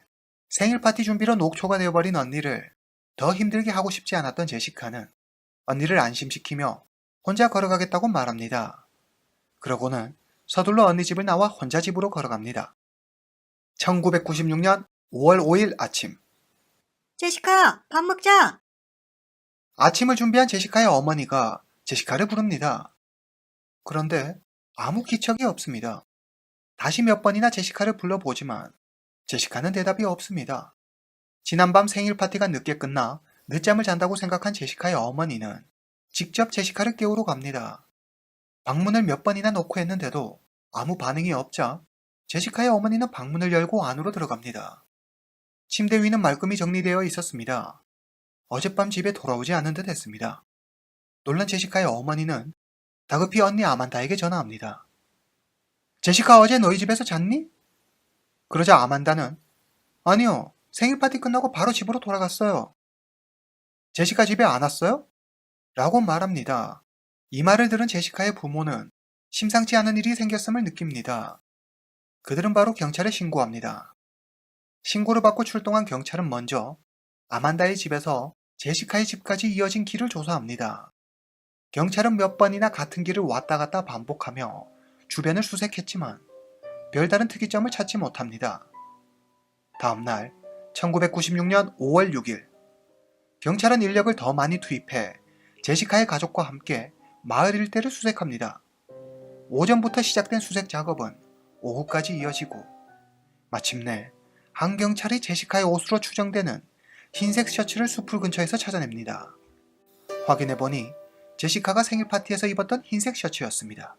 생일 파티 준비로 녹초가 되어버린 언니를 더 힘들게 하고 싶지 않았던 제시카는 언니를 안심시키며 혼자 걸어가겠다고 말합니다. 그러고는 서둘러 언니 집을 나와 혼자 집으로 걸어갑니다. 1996년 5월 5일 아침. 제시카, 밥 먹자! 아침을 준비한 제시카의 어머니가 제시카를 부릅니다. 그런데 아무 기척이 없습니다. 다시 몇 번이나 제시카를 불러보지만 제시카는 대답이 없습니다. 지난밤 생일 파티가 늦게 끝나 늦잠을 잔다고 생각한 제시카의 어머니는 직접 제시카를 깨우러 갑니다. 방문을 몇 번이나 놓고 했는데도 아무 반응이 없자 제시카의 어머니는 방문을 열고 안으로 들어갑니다. 침대 위는 말끔히 정리되어 있었습니다. 어젯밤 집에 돌아오지 않은 듯 했습니다. 놀란 제시카의 어머니는 다급히 언니 아만다에게 전화합니다. 제시카 어제 너희 집에서 잤니? 그러자 아만다는 아니요, 생일 파티 끝나고 바로 집으로 돌아갔어요. 제시카 집에 안 왔어요? 라고 말합니다. 이 말을 들은 제시카의 부모는 심상치 않은 일이 생겼음을 느낍니다. 그들은 바로 경찰에 신고합니다. 신고를 받고 출동한 경찰은 먼저 아만다의 집에서 제시카의 집까지 이어진 길을 조사합니다. 경찰은 몇 번이나 같은 길을 왔다 갔다 반복하며 주변을 수색했지만 별다른 특이점을 찾지 못합니다. 다음날 1996년 5월 6일 경찰은 인력을 더 많이 투입해 제시카의 가족과 함께 마을 일대를 수색합니다. 오전부터 시작된 수색 작업은 오후까지 이어지고 마침내 한 경찰이 제시카의 옷으로 추정되는 흰색 셔츠를 수풀 근처에서 찾아냅니다. 확인해보니 제시카가 생일 파티에서 입었던 흰색 셔츠였습니다.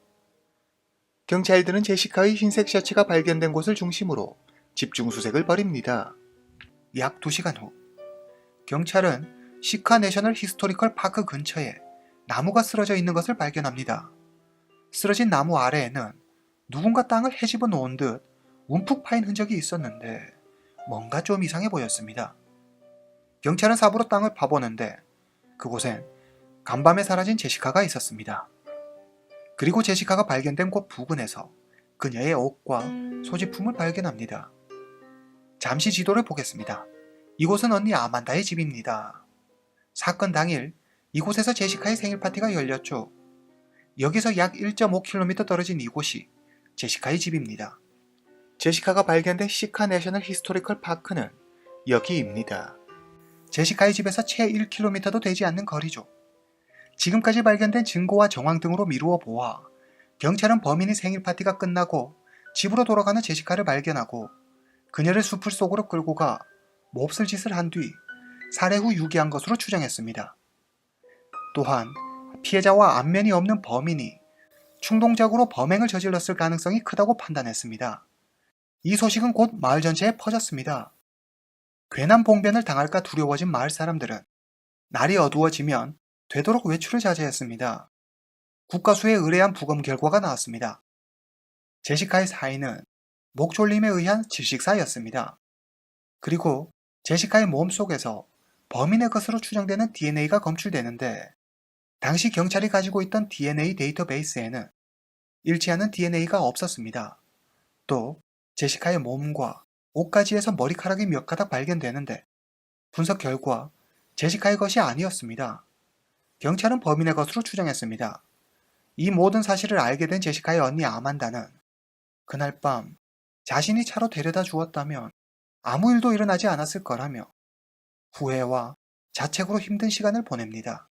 경찰들은 제시카의 흰색 셔츠가 발견된 곳을 중심으로 집중 수색을 벌입니다. 약 2시간 후 경찰은 시카 내셔널 히스토리컬 파크 근처에 나무가 쓰러져 있는 것을 발견합니다. 쓰러진 나무 아래에는 누군가 땅을 헤집어 놓은 듯 움푹 파인 흔적이 있었는데 뭔가 좀 이상해 보였습니다. 경찰은 삽으로 땅을 파보는데 그곳엔 간밤에 사라진 제시카가 있었습니다. 그리고 제시카가 발견된 곳 부근에서 그녀의 옷과 소지품을 발견합니다. 잠시 지도를 보겠습니다. 이곳은 언니 아만다의 집입니다. 사건 당일 이곳에서 제시카의 생일 파티가 열렸죠. 여기서 약 1.5km 떨어진 이곳이 제시카의 집입니다. 제시카가 발견된 시카 내셔널 히스토리컬 파크는 여기입니다. 제시카의 집에서 채 1km도 되지 않는 거리죠. 지금까지 발견된 증거와 정황 등으로 미루어 보아 경찰은 범인이 생일 파티가 끝나고 집으로 돌아가는 제시카를 발견하고 그녀를 숲을 속으로 끌고 가 몹쓸 짓을 한 뒤 살해 후 유기한 것으로 추정했습니다. 또한 피해자와 안면이 없는 범인이 충동적으로 범행을 저질렀을 가능성이 크다고 판단했습니다. 이 소식은 곧 마을 전체에 퍼졌습니다. 괜한 봉변을 당할까 두려워진 마을 사람들은 날이 어두워지면 되도록 외출을 자제했습니다. 국가수에 의뢰한 부검 결과가 나왔습니다. 제시카의 사인은 목졸림에 의한 질식사였습니다. 그리고 제시카의 몸속에서 범인의 것으로 추정되는 DNA가 검출되는데 당시 경찰이 가지고 있던 DNA 데이터베이스에는 일치하는 DNA가 없었습니다. 또 제시카의 몸과 옷가지에서 머리카락이 몇 가닥 발견되는데 분석 결과 제시카의 것이 아니었습니다. 경찰은 범인의 것으로 추정했습니다. 이 모든 사실을 알게 된 제시카의 언니 아만다는 그날 밤 자신이 차로 데려다 주었다면 아무 일도 일어나지 않았을 거라며 후회와 자책으로 힘든 시간을 보냅니다.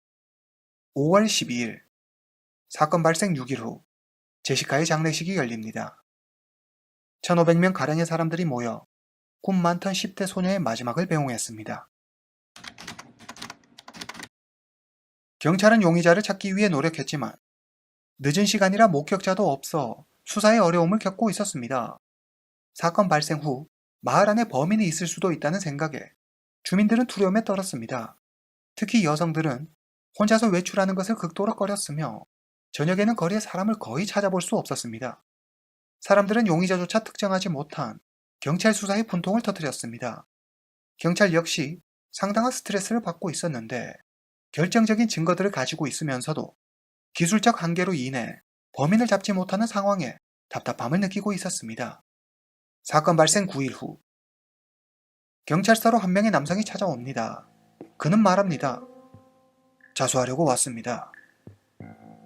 5월 12일, 사건 발생 6일 후 제시카의 장례식이 열립니다. 1,500명 가량의 사람들이 모여 꿈 많던 10대 소녀의 마지막을 배웅했습니다. 경찰은 용의자를 찾기 위해 노력했지만 늦은 시간이라 목격자도 없어 수사에 어려움을 겪고 있었습니다. 사건 발생 후 마을 안에 범인이 있을 수도 있다는 생각에 주민들은 두려움에 떨었습니다. 특히 여성들은 혼자서 외출하는 것을 극도로 꺼렸으며 저녁에는 거리에 사람을 거의 찾아볼 수 없었습니다. 사람들은 용의자조차 특정하지 못한 경찰 수사의 분통을 터뜨렸습니다. 경찰 역시 상당한 스트레스를 받고 있었는데 결정적인 증거들을 가지고 있으면서도 기술적 한계로 인해 범인을 잡지 못하는 상황에 답답함을 느끼고 있었습니다. 사건 발생 9일 후 경찰서로 한 명의 남성이 찾아옵니다. 그는 말합니다. 자수하려고 왔습니다.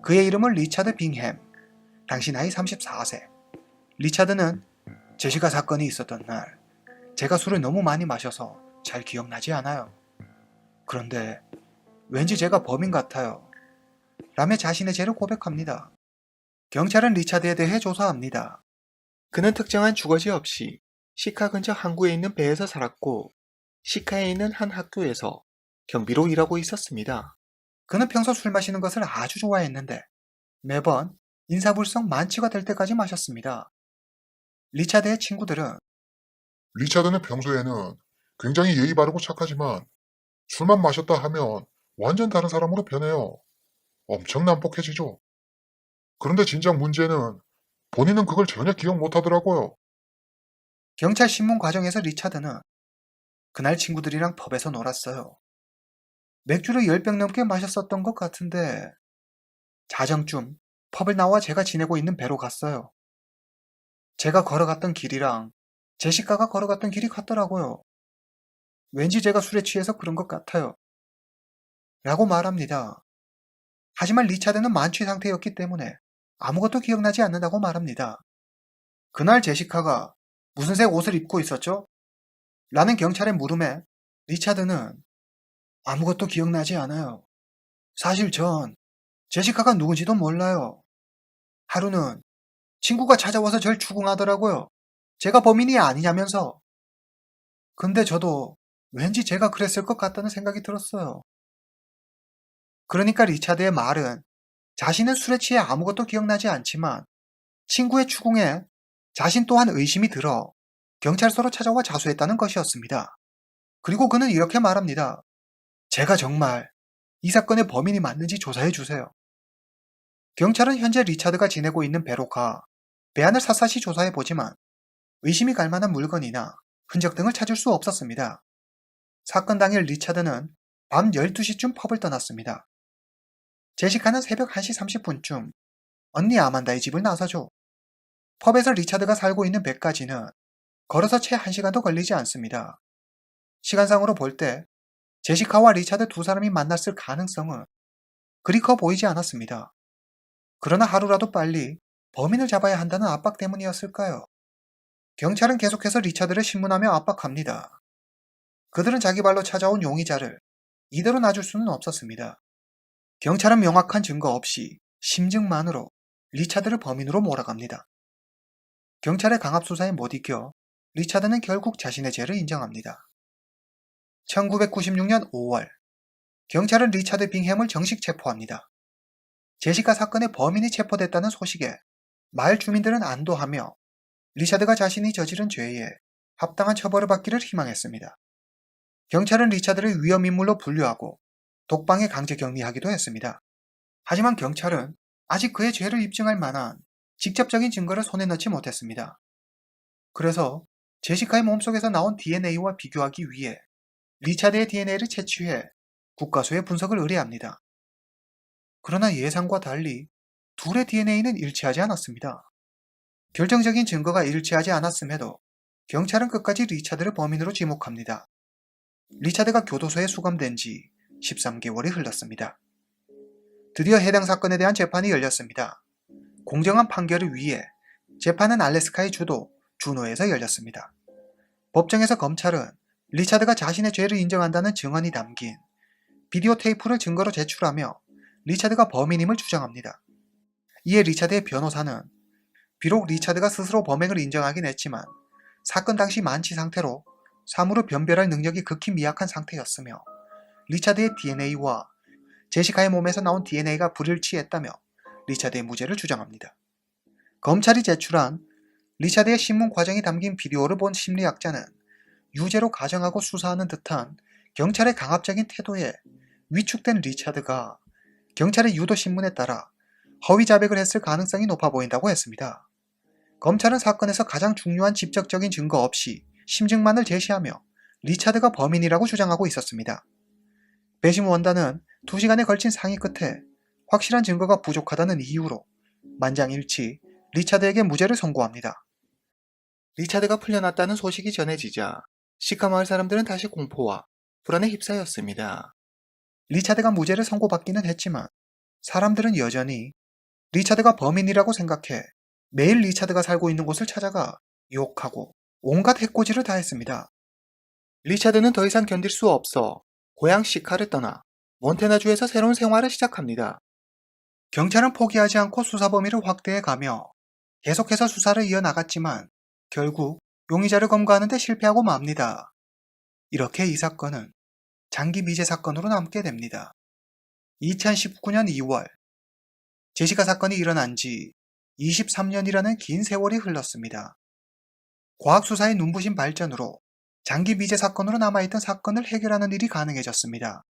그의 이름은 리차드 빙햄. 당시 나이 34세. 리차드는 제시카 사건이 있었던 날 제가 술을 너무 많이 마셔서 잘 기억나지 않아요. 그런데 왠지 제가 범인 같아요. 라며 자신의 죄를 고백합니다. 경찰은 리차드에 대해 조사합니다. 그는 특정한 주거지 없이 시카 근처 항구에 있는 배에서 살았고 시카에 있는 한 학교에서 경비로 일하고 있었습니다. 그는 평소 술 마시는 것을 아주 좋아했는데 매번 인사불성 만취가 될 때까지 마셨습니다. 리차드의 친구들은 리차드는 평소에는 굉장히 예의 바르고 착하지만 술만 마셨다 하면 완전 다른 사람으로 변해요. 엄청 난폭해지죠. 그런데 진작 문제는 본인은 그걸 전혀 기억 못하더라고요. 경찰 신문 과정에서 리차드는 그날 친구들이랑 펍에서 놀았어요. 맥주를 10병 넘게 마셨었던 것 같은데 자정쯤 펍을 나와 제가 지내고 있는 배로 갔어요. 제가 걸어갔던 길이랑 제시카가 걸어갔던 길이 같더라고요. 왠지 제가 술에 취해서 그런 것 같아요. 라고 말합니다. 하지만 리차드는 만취 상태였기 때문에 아무것도 기억나지 않는다고 말합니다. 그날 제시카가 무슨 색 옷을 입고 있었죠? 라는 경찰의 물음에 리차드는 아무것도 기억나지 않아요. 사실 전 제시카가 누군지도 몰라요. 하루는 친구가 찾아와서 절 추궁하더라고요. 제가 범인이 아니냐면서. 근데 저도 왠지 제가 그랬을 것 같다는 생각이 들었어요. 그러니까 리차드의 말은 자신은 술에 취해 아무것도 기억나지 않지만 친구의 추궁에 자신 또한 의심이 들어 경찰서로 찾아와 자수했다는 것이었습니다. 그리고 그는 이렇게 말합니다. 제가 정말 이 사건의 범인이 맞는지 조사해 주세요. 경찰은 현재 리차드가 지내고 있는 배로 가 배 안을 샅샅이 조사해 보지만 의심이 갈 만한 물건이나 흔적 등을 찾을 수 없었습니다. 사건 당일 리차드는 밤 12시쯤 펍을 떠났습니다. 제시카는 새벽 1시 30분쯤 언니 아만다의 집을 나서죠. 펍에서 리차드가 살고 있는 배까지는 걸어서 채 1시간도 걸리지 않습니다. 시간상으로 볼 때 제시카와 리차드 두 사람이 만났을 가능성은 그리 커 보이지 않았습니다. 그러나 하루라도 빨리 범인을 잡아야 한다는 압박 때문이었을까요? 경찰은 계속해서 리차드를 신문하며 압박합니다. 그들은 자기 발로 찾아온 용의자를 이대로 놔줄 수는 없었습니다. 경찰은 명확한 증거 없이 심증만으로 리차드를 범인으로 몰아갑니다. 경찰의 강압 수사에 못 이겨 리차드는 결국 자신의 죄를 인정합니다. 1996년 5월, 경찰은 리차드 빙햄을 정식 체포합니다. 제시카 사건의 범인이 체포됐다는 소식에 마을 주민들은 안도하며 리차드가 자신이 저지른 죄에 합당한 처벌을 받기를 희망했습니다. 경찰은 리차드를 위험인물로 분류하고 독방에 강제 격리하기도 했습니다. 하지만 경찰은 아직 그의 죄를 입증할 만한 직접적인 증거를 손에 넣지 못했습니다. 그래서 제시카의 몸속에서 나온 DNA와 비교하기 위해 리차드의 DNA를 채취해 국과수에 분석을 의뢰합니다. 그러나 예상과 달리 둘의 DNA는 일치하지 않았습니다. 결정적인 증거가 일치하지 않았음에도 경찰은 끝까지 리차드를 범인으로 지목합니다. 리차드가 교도소에 수감된 지 13개월이 흘렀습니다. 드디어 해당 사건에 대한 재판이 열렸습니다. 공정한 판결을 위해 재판은 알래스카의 주도 주노에서 열렸습니다. 법정에서 검찰은 리차드가 자신의 죄를 인정한다는 증언이 담긴 비디오 테이프를 증거로 제출하며 리차드가 범인임을 주장합니다. 이에 리차드의 변호사는 비록 리차드가 스스로 범행을 인정하긴 했지만 사건 당시 만취 상태로 사물을 변별할 능력이 극히 미약한 상태였으며 리차드의 DNA와 제시카의 몸에서 나온 DNA가 불일치했다며 리차드의 무죄를 주장합니다. 검찰이 제출한 리차드의 신문 과정이 담긴 비디오를 본 심리학자는 유죄로 가정하고 수사하는 듯한 경찰의 강압적인 태도에 위축된 리차드가 경찰의 유도 신문에 따라 허위 자백을 했을 가능성이 높아 보인다고 했습니다. 검찰은 사건에서 가장 중요한 직접적인 증거 없이 심증만을 제시하며 리차드가 범인이라고 주장하고 있었습니다. 배심 원단은 2시간에 걸친 상의 끝에 확실한 증거가 부족하다는 이유로 만장일치 리차드에게 무죄를 선고합니다. 리차드가 풀려났다는 소식이 전해지자 시카 마을 사람들은 다시 공포와 불안에 휩싸였습니다. 리차드가 무죄를 선고받기는 했지만 사람들은 여전히 리차드가 범인이라고 생각해 매일 리차드가 살고 있는 곳을 찾아가 욕하고 온갖 해코지를 다했습니다. 리차드는 더 이상 견딜 수 없어 고향 시카를 떠나 몬태나주에서 새로운 생활을 시작합니다. 경찰은 포기하지 않고 수사 범위를 확대해 가며 계속해서 수사를 이어나갔지만 결국 용의자를 검거하는 데 실패하고 맙니다. 이렇게 이 사건은 장기 미제 사건으로 남게 됩니다. 2019년 2월, 제시카 사건이 일어난 지 23년이라는 긴 세월이 흘렀습니다. 과학수사의 눈부신 발전으로 장기 미제 사건으로 남아있던 사건을 해결하는 일이 가능해졌습니다.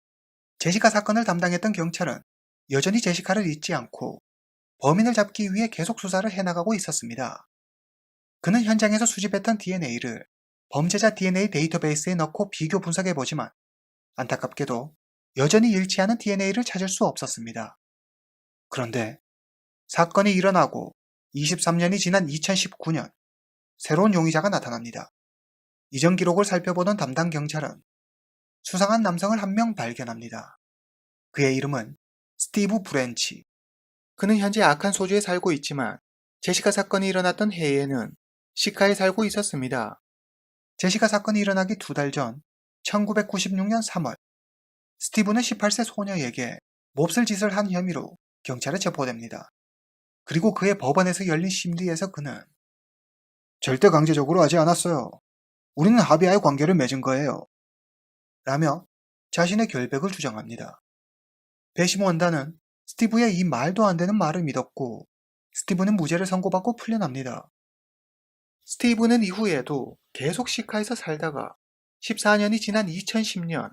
제시카 사건을 담당했던 경찰은 여전히 제시카를 잊지 않고 범인을 잡기 위해 계속 수사를 해나가고 있었습니다. 그는 현장에서 수집했던 DNA를 범죄자 DNA 데이터베이스에 넣고 비교 분석해보지만 안타깝게도 여전히 일치하는 DNA를 찾을 수 없었습니다. 그런데 사건이 일어나고 23년이 지난 2019년 새로운 용의자가 나타납니다. 이전 기록을 살펴보던 담당 경찰은 수상한 남성을 한 명 발견합니다. 그의 이름은 스티브 브렌치. 그는 현재 아칸소주에 살고 있지만 제시카 사건이 일어났던 해에는 시카에 살고 있었습니다. 제시카 사건이 일어나기 2달 전 1996년 3월, 스티브는 18세 소녀에게 몹쓸 짓을 한 혐의로 경찰에 체포됩니다. 그리고 그의 법원에서 열린 심리에서 그는 절대 강제적으로 하지 않았어요. 우리는 합의하에 관계를 맺은 거예요. 라며 자신의 결백을 주장합니다. 배심 원단은 스티브의 이 말도 안 되는 말을 믿었고 스티브는 무죄를 선고받고 풀려납니다. 스티브는 이후에도 계속 시카에서 살다가 14년이 지난 2010년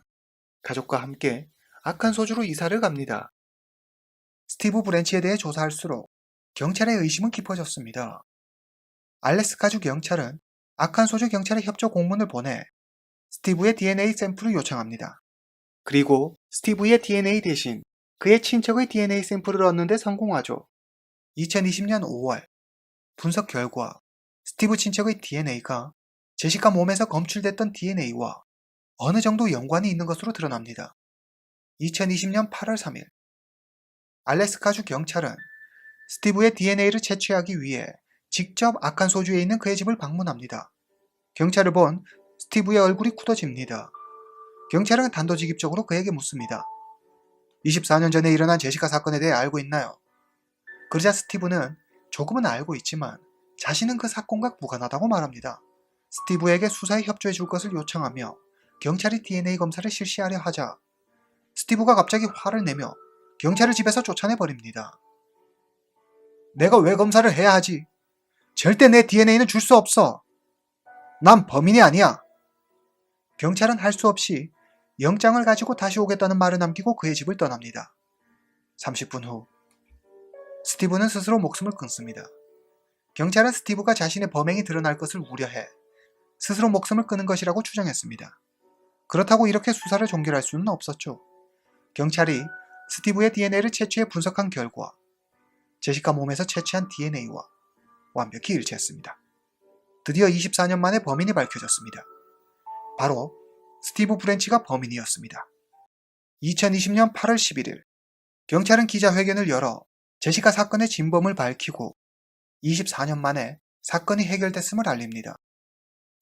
가족과 함께 아칸소주로 이사를 갑니다. 스티브 브렌치에 대해 조사할수록 경찰의 의심은 깊어졌습니다. 알래스카주 경찰은 아칸소주 경찰에 협조 공문을 보내 스티브의 DNA 샘플을 요청합니다. 그리고 스티브의 DNA 대신 그의 친척의 DNA 샘플을 얻는 데 성공하죠. 2020년 5월 분석 결과 스티브 친척의 DNA가 제시카 몸에서 검출됐던 DNA와 어느 정도 연관이 있는 것으로 드러납니다. 2020년 8월 3일 알래스카주 경찰은 스티브의 DNA를 채취하기 위해 직접 아칸소주에 있는 그의 집을 방문합니다. 경찰을 본 스티브의 얼굴이 굳어집니다. 경찰은 단도직입적으로 그에게 묻습니다. 24년 전에 일어난 제시카 사건에 대해 알고 있나요? 그러자 스티브는 조금은 알고 있지만 자신은 그 사건과 무관하다고 말합니다. 스티브에게 수사에 협조해 줄 것을 요청하며 경찰이 DNA 검사를 실시하려 하자 스티브가 갑자기 화를 내며 경찰을 집에서 쫓아내버립니다. 내가 왜 검사를 해야 하지? 절대 내 DNA는 줄 수 없어. 난 범인이 아니야. 경찰은 할 수 없이 영장을 가지고 다시 오겠다는 말을 남기고 그의 집을 떠납니다. 30분 후 스티브는 스스로 목숨을 끊습니다. 경찰은 스티브가 자신의 범행이 드러날 것을 우려해 스스로 목숨을 끊은 것이라고 추정했습니다. 그렇다고 이렇게 수사를 종결할 수는 없었죠. 경찰이 스티브의 DNA를 채취해 분석한 결과 제시카 몸에서 채취한 DNA와 완벽히 일치했습니다. 드디어 24년 만에 범인이 밝혀졌습니다. 바로 스티브 프렌치가 범인이었습니다. 2020년 8월 11일 경찰은 기자회견을 열어 제시카 사건의 진범을 밝히고 24년 만에 사건이 해결됐음을 알립니다.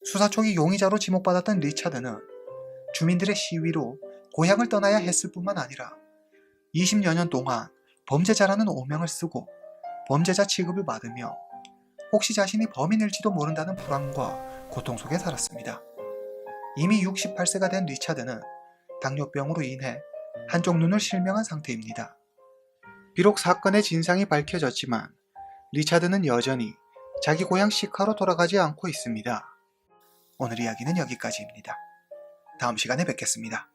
수사 초기 용의자로 지목받았던 리차드는 주민들의 시위로 고향을 떠나야 했을 뿐만 아니라 20여 년 동안 범죄자라는 오명을 쓰고 범죄자 취급을 받으며 혹시 자신이 범인일지도 모른다는 불안과 고통 속에 살았습니다. 이미 68세가 된 리차드는 당뇨병으로 인해 한쪽 눈을 실명한 상태입니다. 비록 사건의 진상이 밝혀졌지만 리차드는 여전히 자기 고향 시카로 돌아가지 않고 있습니다. 오늘 이야기는 여기까지입니다. 다음 시간에 뵙겠습니다.